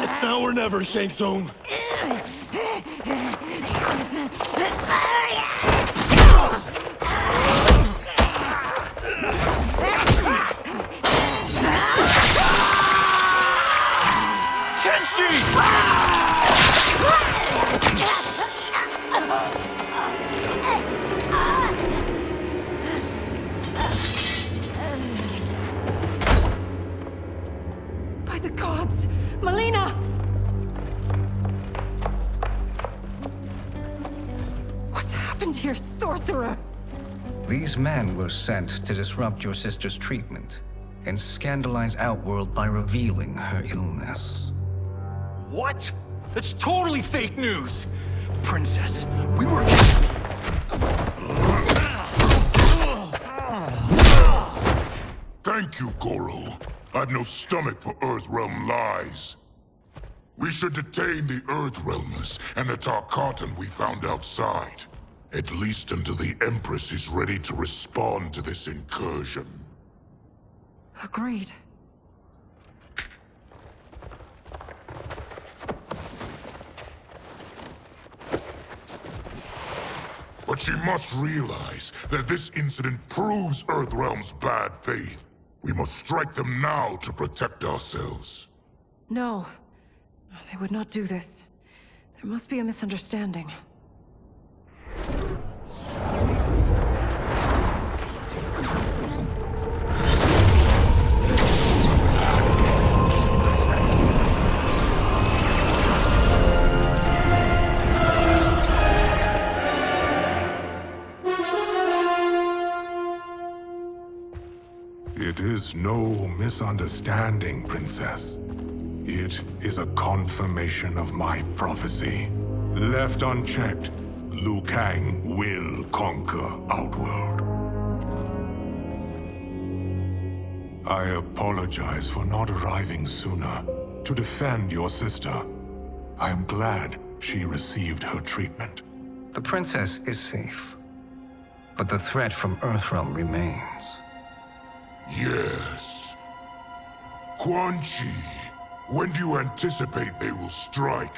It's now or never, Shang Tsung. By the gods! Melina! What's happened here, sorcerer? These men were sent to disrupt your sister's treatment and scandalize Outworld by revealing her illness. What? That's totally fake news! Princess, we were... Thank you, Goro. I've no stomach for Earthrealm lies. We should detain the Earthrealmers and the Tarkatan we found outside. At least until the Empress is ready to respond to this incursion. Agreed. But she must realize that this incident proves Earthrealm's bad faith. We must strike them now to protect ourselves. No. They would not do this. There must be a misunderstanding. It is no misunderstanding, Princess. It is a confirmation of my prophecy. Left unchecked, Liu Kang will conquer Outworld. I apologize for not arriving sooner to defend your sister. I am glad she received her treatment. The princess is safe, but the threat from Earthrealm remains. Yes. Quan Chi, when do you anticipate they will strike?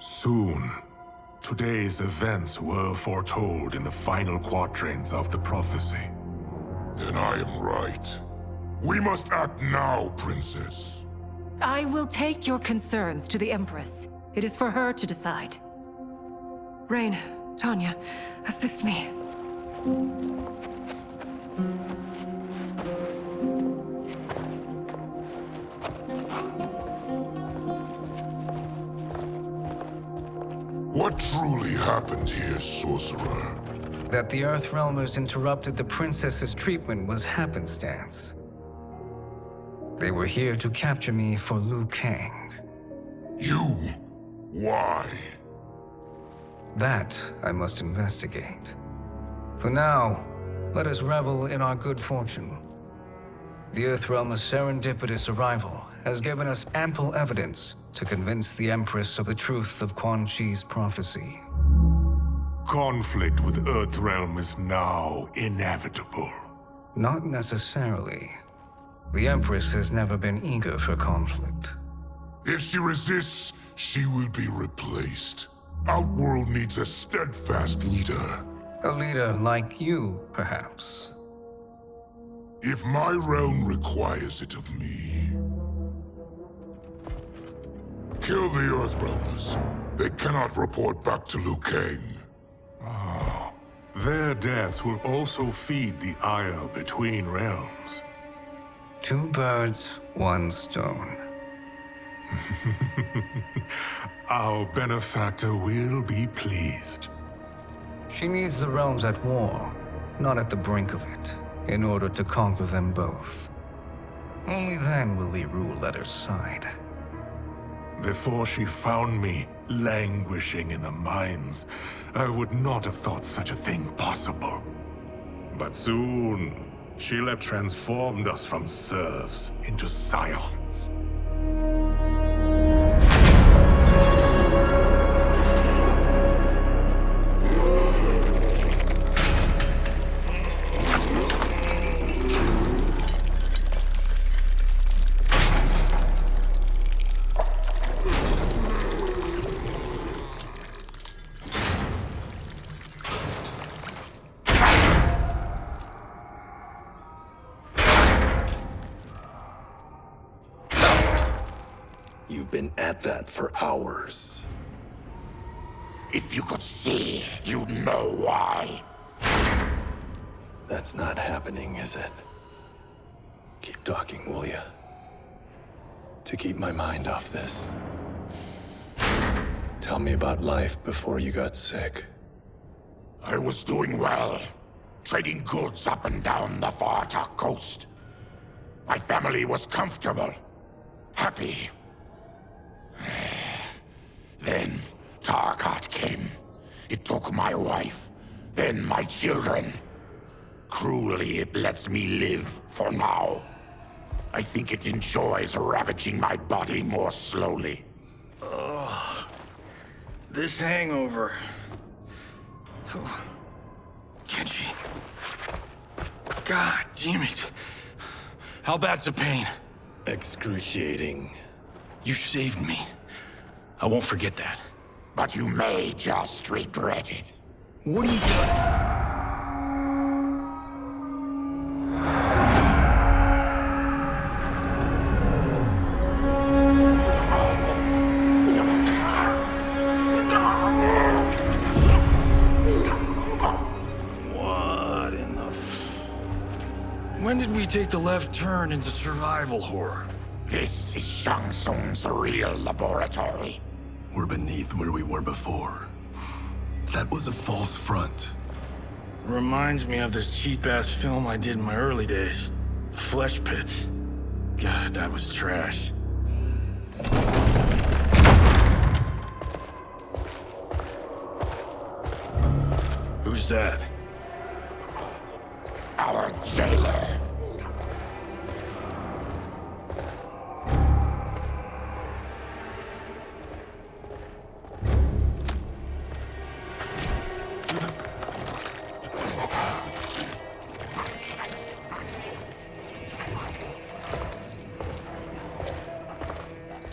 Soon. Today's events were foretold in the final quatrains of the prophecy. Then I am right. We must act now, Princess. I will take your concerns to the Empress. It is for her to decide. Rain, Tanya, assist me. What truly happened here, sorcerer? That the Earthrealmers interrupted the princess's treatment was happenstance. They were here to capture me for Liu Kang. You? Why? That I must investigate. For now, let us revel in our good fortune. The Earthrealm's serendipitous arrival has given us ample evidence to convince the Empress of the truth of Quan Chi's prophecy. Conflict with Earthrealm is now inevitable. Not necessarily. The Empress has never been eager for conflict. If she resists, she will be replaced. Outworld needs a steadfast leader. A leader like you, perhaps. If my realm requires it of me. Kill the Earthrealmers. They cannot report back to Liu Kang. Oh, their deaths will also feed the ire between realms. Two birds, one stone. Our benefactor will be pleased. She needs the realms at war, not at the brink of it, in order to conquer them both. Only then will we rule at her side. Before she found me languishing in the mines, I would not have thought such a thing possible. But soon, she'll have transformed us from serfs into scions. You've been at that for hours. If you could see, you'd know why. That's not happening, is it? Keep talking, will ya? To keep my mind off this. Tell me about life before you got sick. I was doing well, trading goods up and down the Varta coast. My family was comfortable, happy. Then Tarkat came. It took my wife, then my children. Cruelly, it lets me live for now. I think it enjoys ravaging my body more slowly. Ugh. This hangover. Kenshi. God damn it. How bad's the pain? Excruciating. You saved me. I won't forget that. But you may just regret it. What are you doing? When did we take the left turn into survival horror? This is Shang Tsung's real laboratory. We're beneath where we were before. That was a false front. Reminds me of this cheap-ass film I did in my early days. Flesh Pits. God, that was trash. Who's that? Our jailer.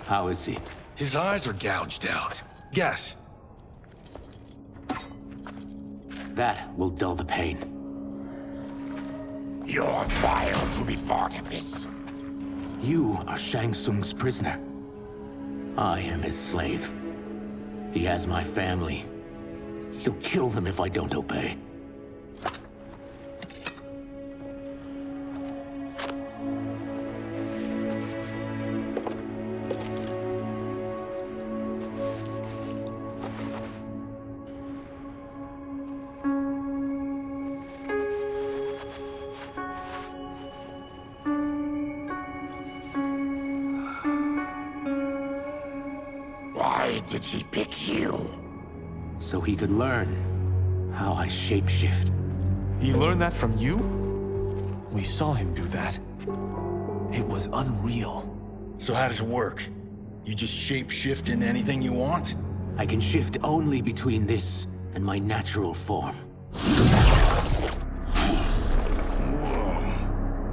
How is he? His eyes are gouged out. Guess. That will dull the pain. You're vile to be part of this. You are Shang Tsung's prisoner. I am his slave. He has my family. He'll kill them if I don't obey. Why did he pick you? So he could learn how I shapeshift. He learned that from you? We saw him do that. It was unreal. So how does it work? You just shape-shift into anything you want? I can shift only between this and my natural form.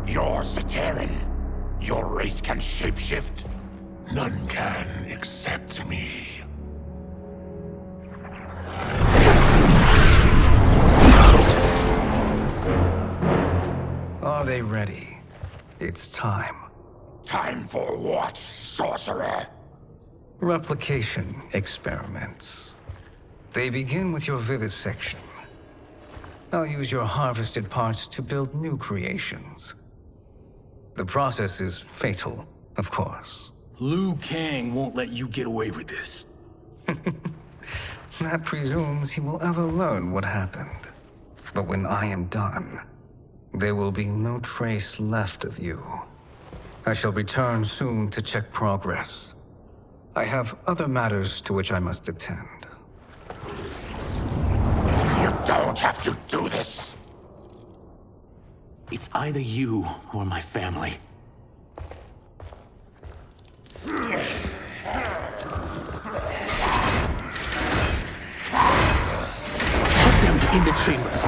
You're Zaterran. Your race can shapeshift. None can except me. Are they ready? It's time. Time for what, sorcerer? Replication experiments. They begin with your vivisection. I'll use your harvested parts to build new creations. The process is fatal, of course. Liu Kang won't let you get away with this. That presumes he will ever learn what happened. But when I am done, there will be no trace left of you. I shall return soon to check progress. I have other matters to which I must attend. You don't have to do this. It's either you or my family. Put them in the chambers.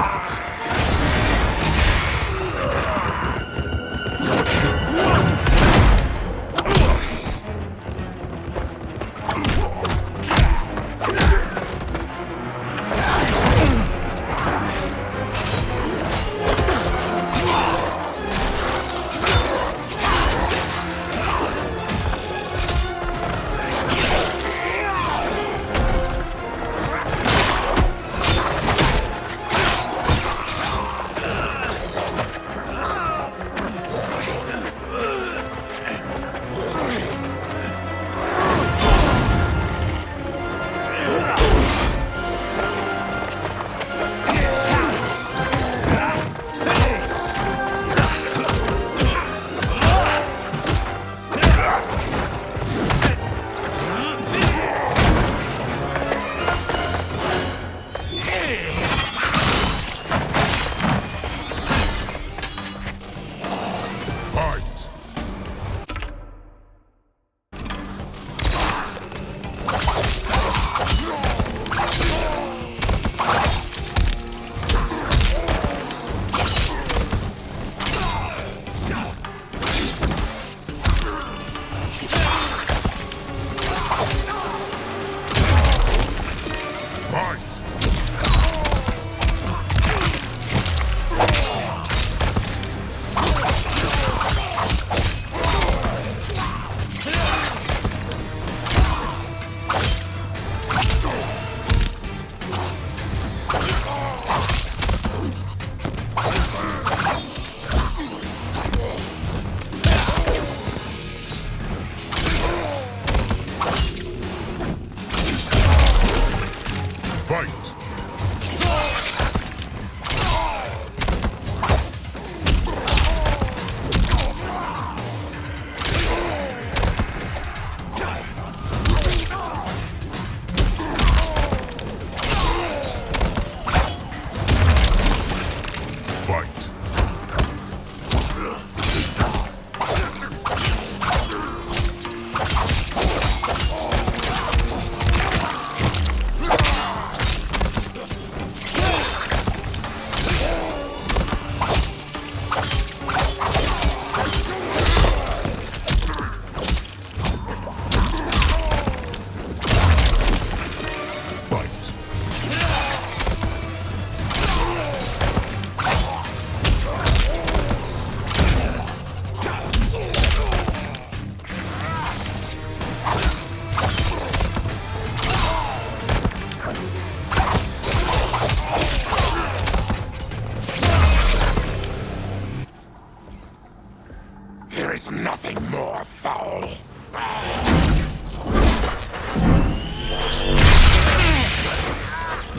all.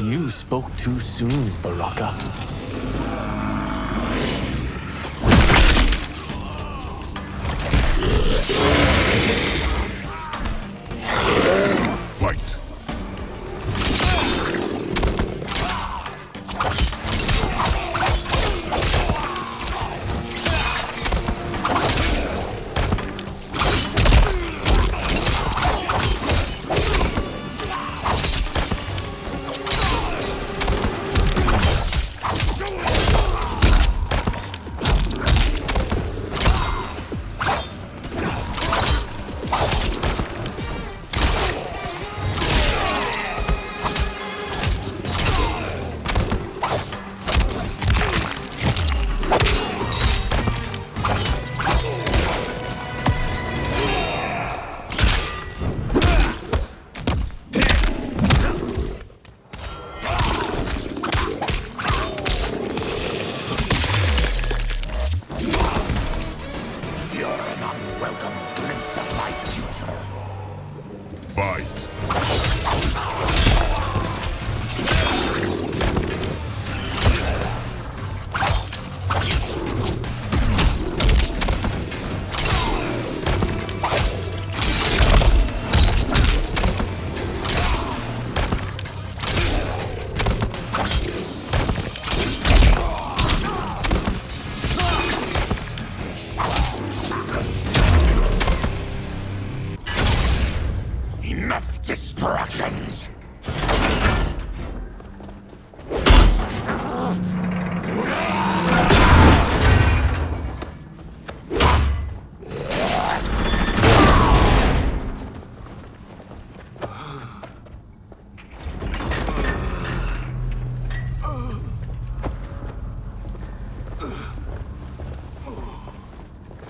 You spoke too soon, Baraka. Fight. Enough distractions!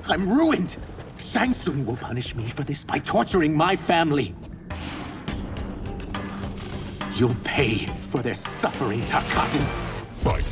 I'm ruined! Shang Tsung will punish me for this by torturing my family. You'll pay for their suffering, Tarkatan. Fight.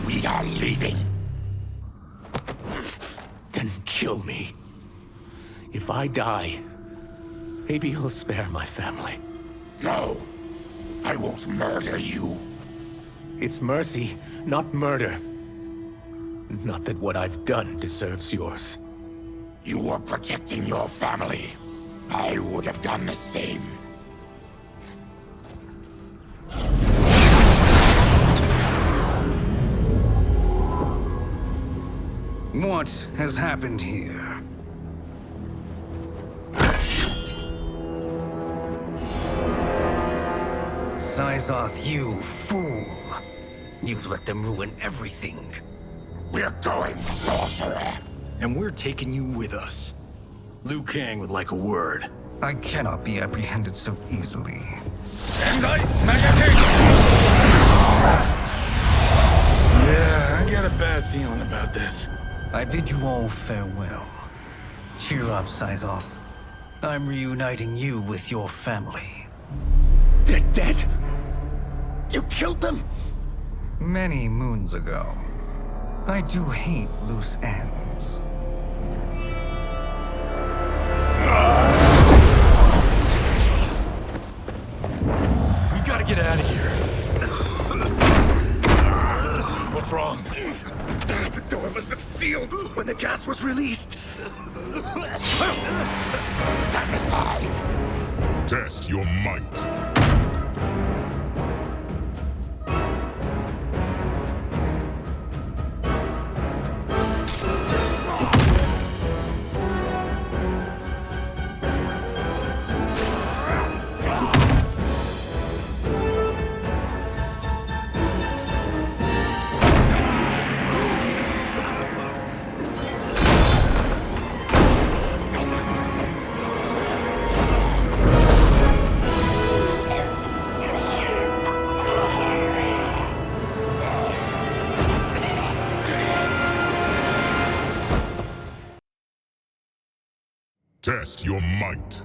We are leaving. Then kill me. If I die, maybe you'll spare my family. No, I won't murder you. It's mercy, not murder. Not that what I've done deserves yours. You were protecting your family. I would have done the same. What has happened here? Syzoth, you fool! You've let them ruin everything. We're going, sorcerer. And we're taking you with us. Liu Kang would like a word. I cannot be apprehended so easily. Yeah, I got a bad feeling about this. I bid you all farewell. Cheer up, Syzoth. I'm reuniting you with your family. They're dead? You killed them? Many moons ago. I do hate loose ends. We gotta gotta get out of here. What's wrong? The door must have sealed when the gas was released. Stand aside. Test your might. Test your might.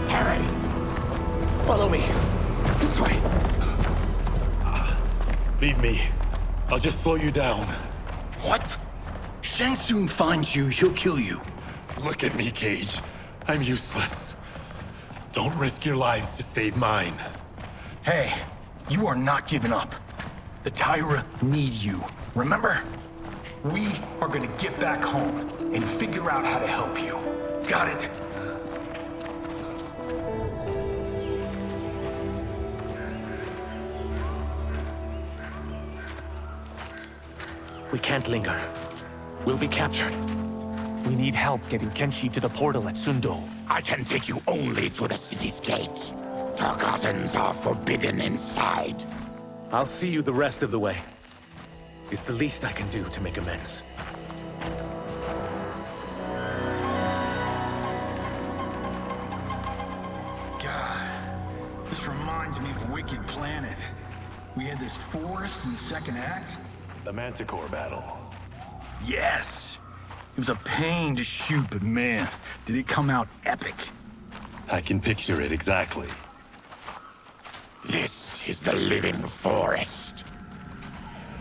Harry! Follow me. This way. Leave me. I'll just slow you down. What? Shang Tsung finds you, he'll kill you. Look at me, Cage. I'm useless. Don't risk your lives to save mine. Hey, you are not giving up. The Tyra need you, remember? We are gonna get back home and figure out how to help you. Got it? We can't linger. We'll be captured. We need help getting Kenshi to the portal at Sundo. I can take you only to the city's gate. Tarkatans are forbidden inside. I'll see you the rest of the way. It's the least I can do to make amends. God, this reminds me of Wicked Planet. We had this forest in the second act. The Manticore battle. Yes! It was a pain to shoot, but man, did it come out epic. I can picture it exactly. This is the living forest.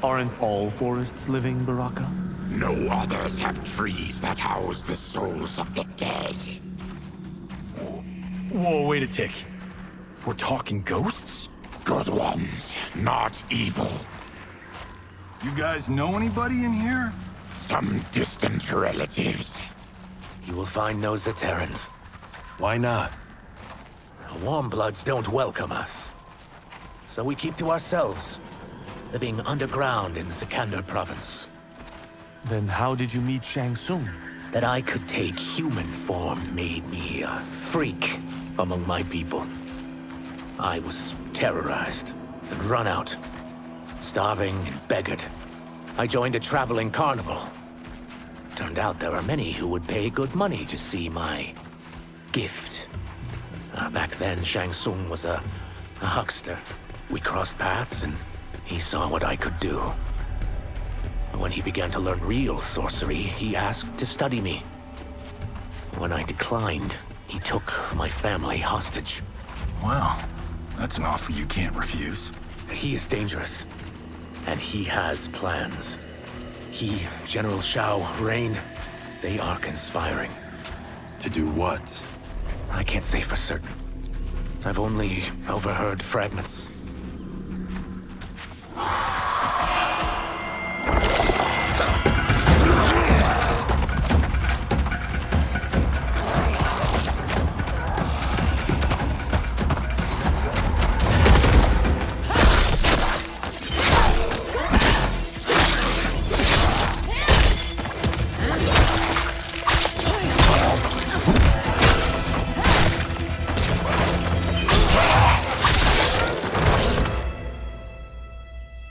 Aren't all forests living, Baraka? No others have trees that house the souls of the dead. Whoa, wait a tick. We're talking ghosts? Good ones, not evil. You guys know anybody in here? Some distant relatives. You will find no Zaterrans. Why not? The Warmbloods don't welcome us. So we keep to ourselves, living underground in Sikander province. Then how did you meet Shang Tsung? That I could take human form made me a freak among my people. I was terrorized and run out, starving and beggared. I joined a traveling carnival. Turned out there are many who would pay good money to see my gift. Back then, Shang Tsung was a huckster. We crossed paths and he saw what I could do. When he began to learn real sorcery, he asked to study me. When I declined, he took my family hostage. Wow, that's an offer you can't refuse. He is dangerous, and he has plans. He, General Shao, Rain, they are conspiring. To do what? I can't say for certain. I've only overheard fragments.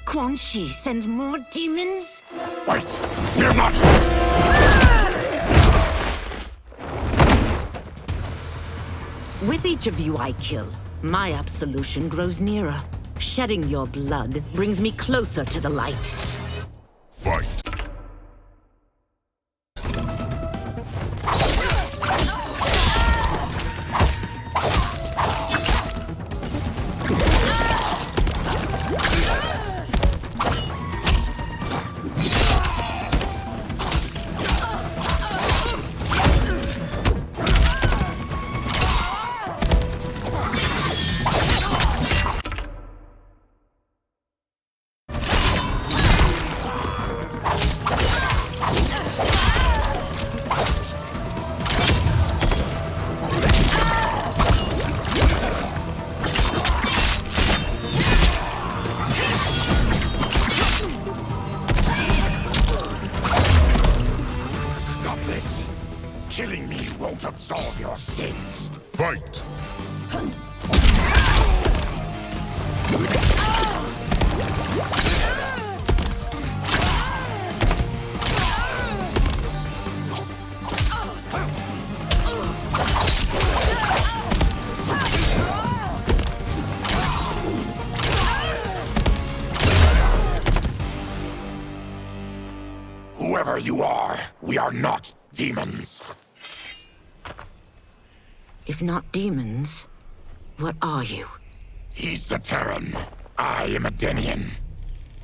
Quan Chi sends more demons? Wait, we're not... With each of you I kill, my absolution grows nearer. Shedding your blood brings me closer to the light. Fight. Whoever you are, we are not demons. If not demons, what are you? He's a Terran. I am a Denian.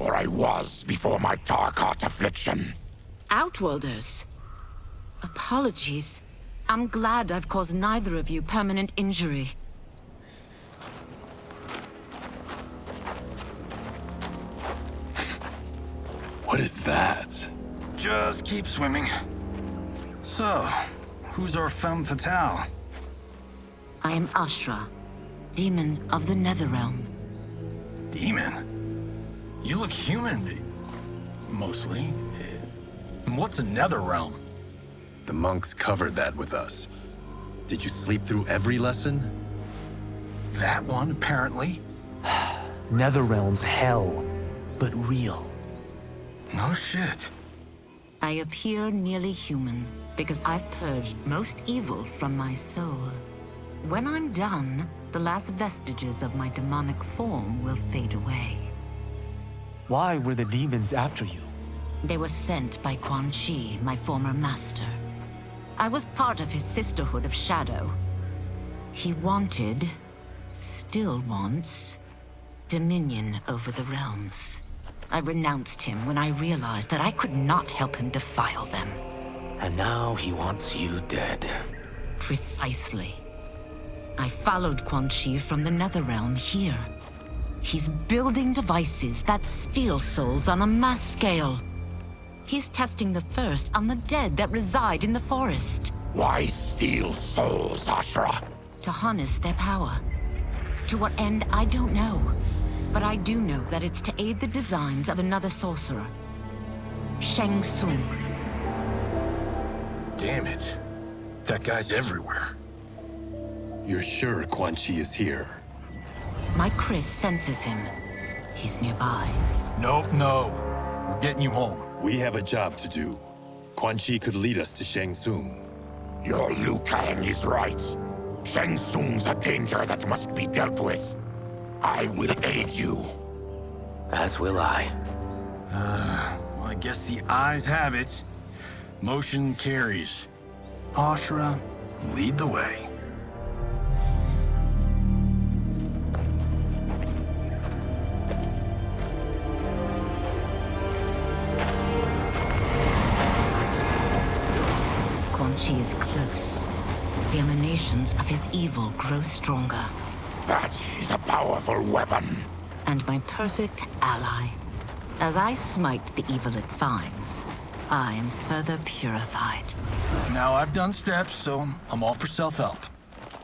Or I was before my Tarkat affliction. Outworlders. Apologies. I'm glad I've caused neither of you permanent injury. What is that? Just keep swimming. So, who's our femme fatale? I am Ashra, demon of the Netherrealm. Demon? You look human, mostly. And what's a Netherrealm? The monks covered that with us. Did you sleep through every lesson? That one, apparently. Netherrealm's hell, but real. No shit. I appear nearly human because I've purged most evil from my soul. When I'm done, the last vestiges of my demonic form will fade away. Why were the demons after you? They were sent by Quan Chi, my former master. I was part of his Sisterhood of Shadow. He wanted, still wants, dominion over the realms. I renounced him when I realized that I could not help him defile them. And now he wants you dead. Precisely. I followed Quan Chi from the Netherrealm here. He's building devices that steal souls on a mass scale. He's testing the first on the dead that reside in the forest. Why steal souls, Ashra? To harness their power. To what end, I don't know. But I do know that it's to aid the designs of another sorcerer. Shang Tsung. Damn it. That guy's everywhere. You're sure Quan Chi is here? My Chris senses him. He's nearby. Nope, no. We're getting you home. We have a job to do. Quan Chi could lead us to Shang Tsung. Your Liu Kang is right. Shang Tsung's a danger that must be dealt with. I will aid you. As will I. Well, I guess the eyes have it. Motion carries. Ashra, lead the way. Quan Chi is close. The emanations of his evil grow stronger. That is a powerful weapon. And my perfect ally. As I smite the evil it finds, I am further purified. Now, I've done steps, so I'm all for self-help.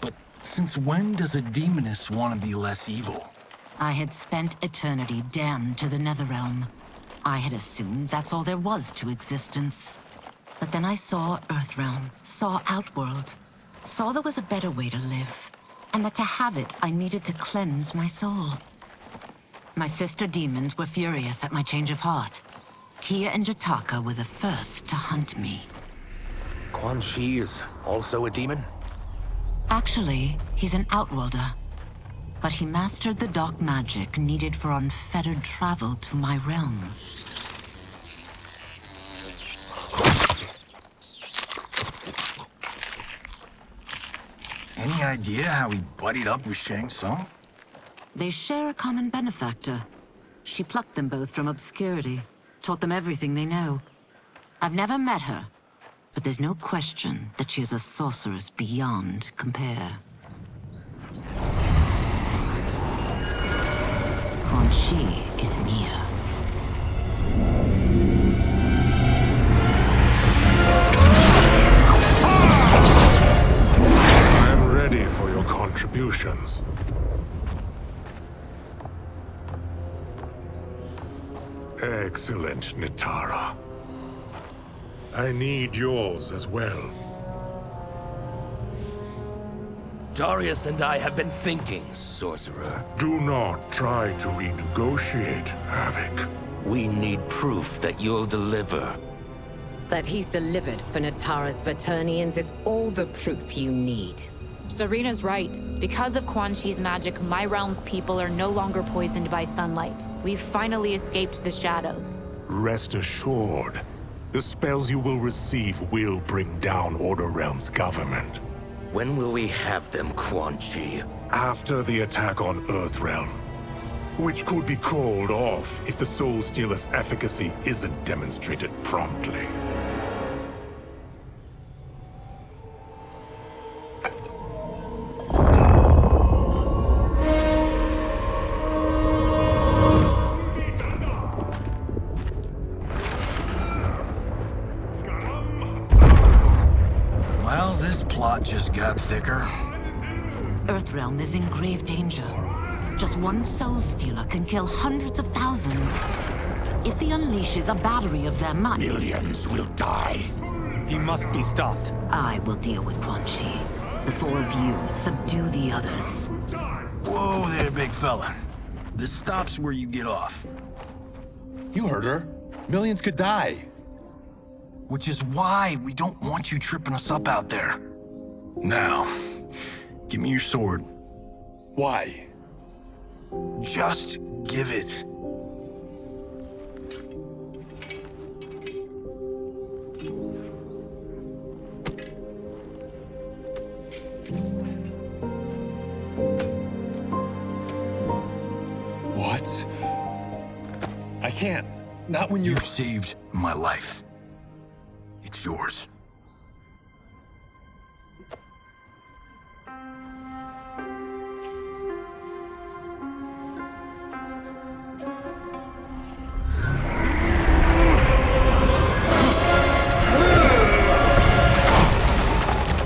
But since when does a demoness want to be less evil? I had spent eternity damned to the Netherrealm. I had assumed that's all there was to existence. But then I saw Earthrealm, saw Outworld, saw there was a better way to live, and that to have it, I needed to cleanse my soul. My sister demons were furious at my change of heart. Kia and Jataka were the first to hunt me. Quan Chi is also a demon? Actually, he's an Outworlder. But he mastered the dark magic needed for unfettered travel to my realm. Any idea how he buddied up with Shang Tsung? They share a common benefactor. She plucked them both from obscurity, taught them everything they know. I've never met her, but there's no question that she is a sorceress beyond compare. Quan Chi is near. I'm ready for your contributions. Excellent, Nitara. I need yours as well. Darius and I have been thinking, Sorcerer. Do not try to renegotiate, Havoc. We need proof that you'll deliver. That he's delivered for Natara's Vaternians is all the proof you need. Serena's right. Because of Quan Chi's magic, my realm's people are no longer poisoned by sunlight. We've finally escaped the shadows. Rest assured, The spells you will receive will bring down Order Realm's government. When will we have them, Quan Chi? After the attack on Earthrealm, which could be called off if the Soul Stealer's efficacy isn't demonstrated promptly. Well, this plot just got thicker. Earthrealm is in grave danger. Just one Soul Stealer can kill hundreds of thousands. If he unleashes a battery of them, Millions will die. He must be stopped. I will deal with Quan Chi. The four of you subdue the others. Whoa there, big fella. This stops where you get off. You heard her. Millions could die. Which is why we don't want you tripping us up out there. Now, give me your sword. Why? Just give it. What? I can't. Not when You've saved my life. It's yours.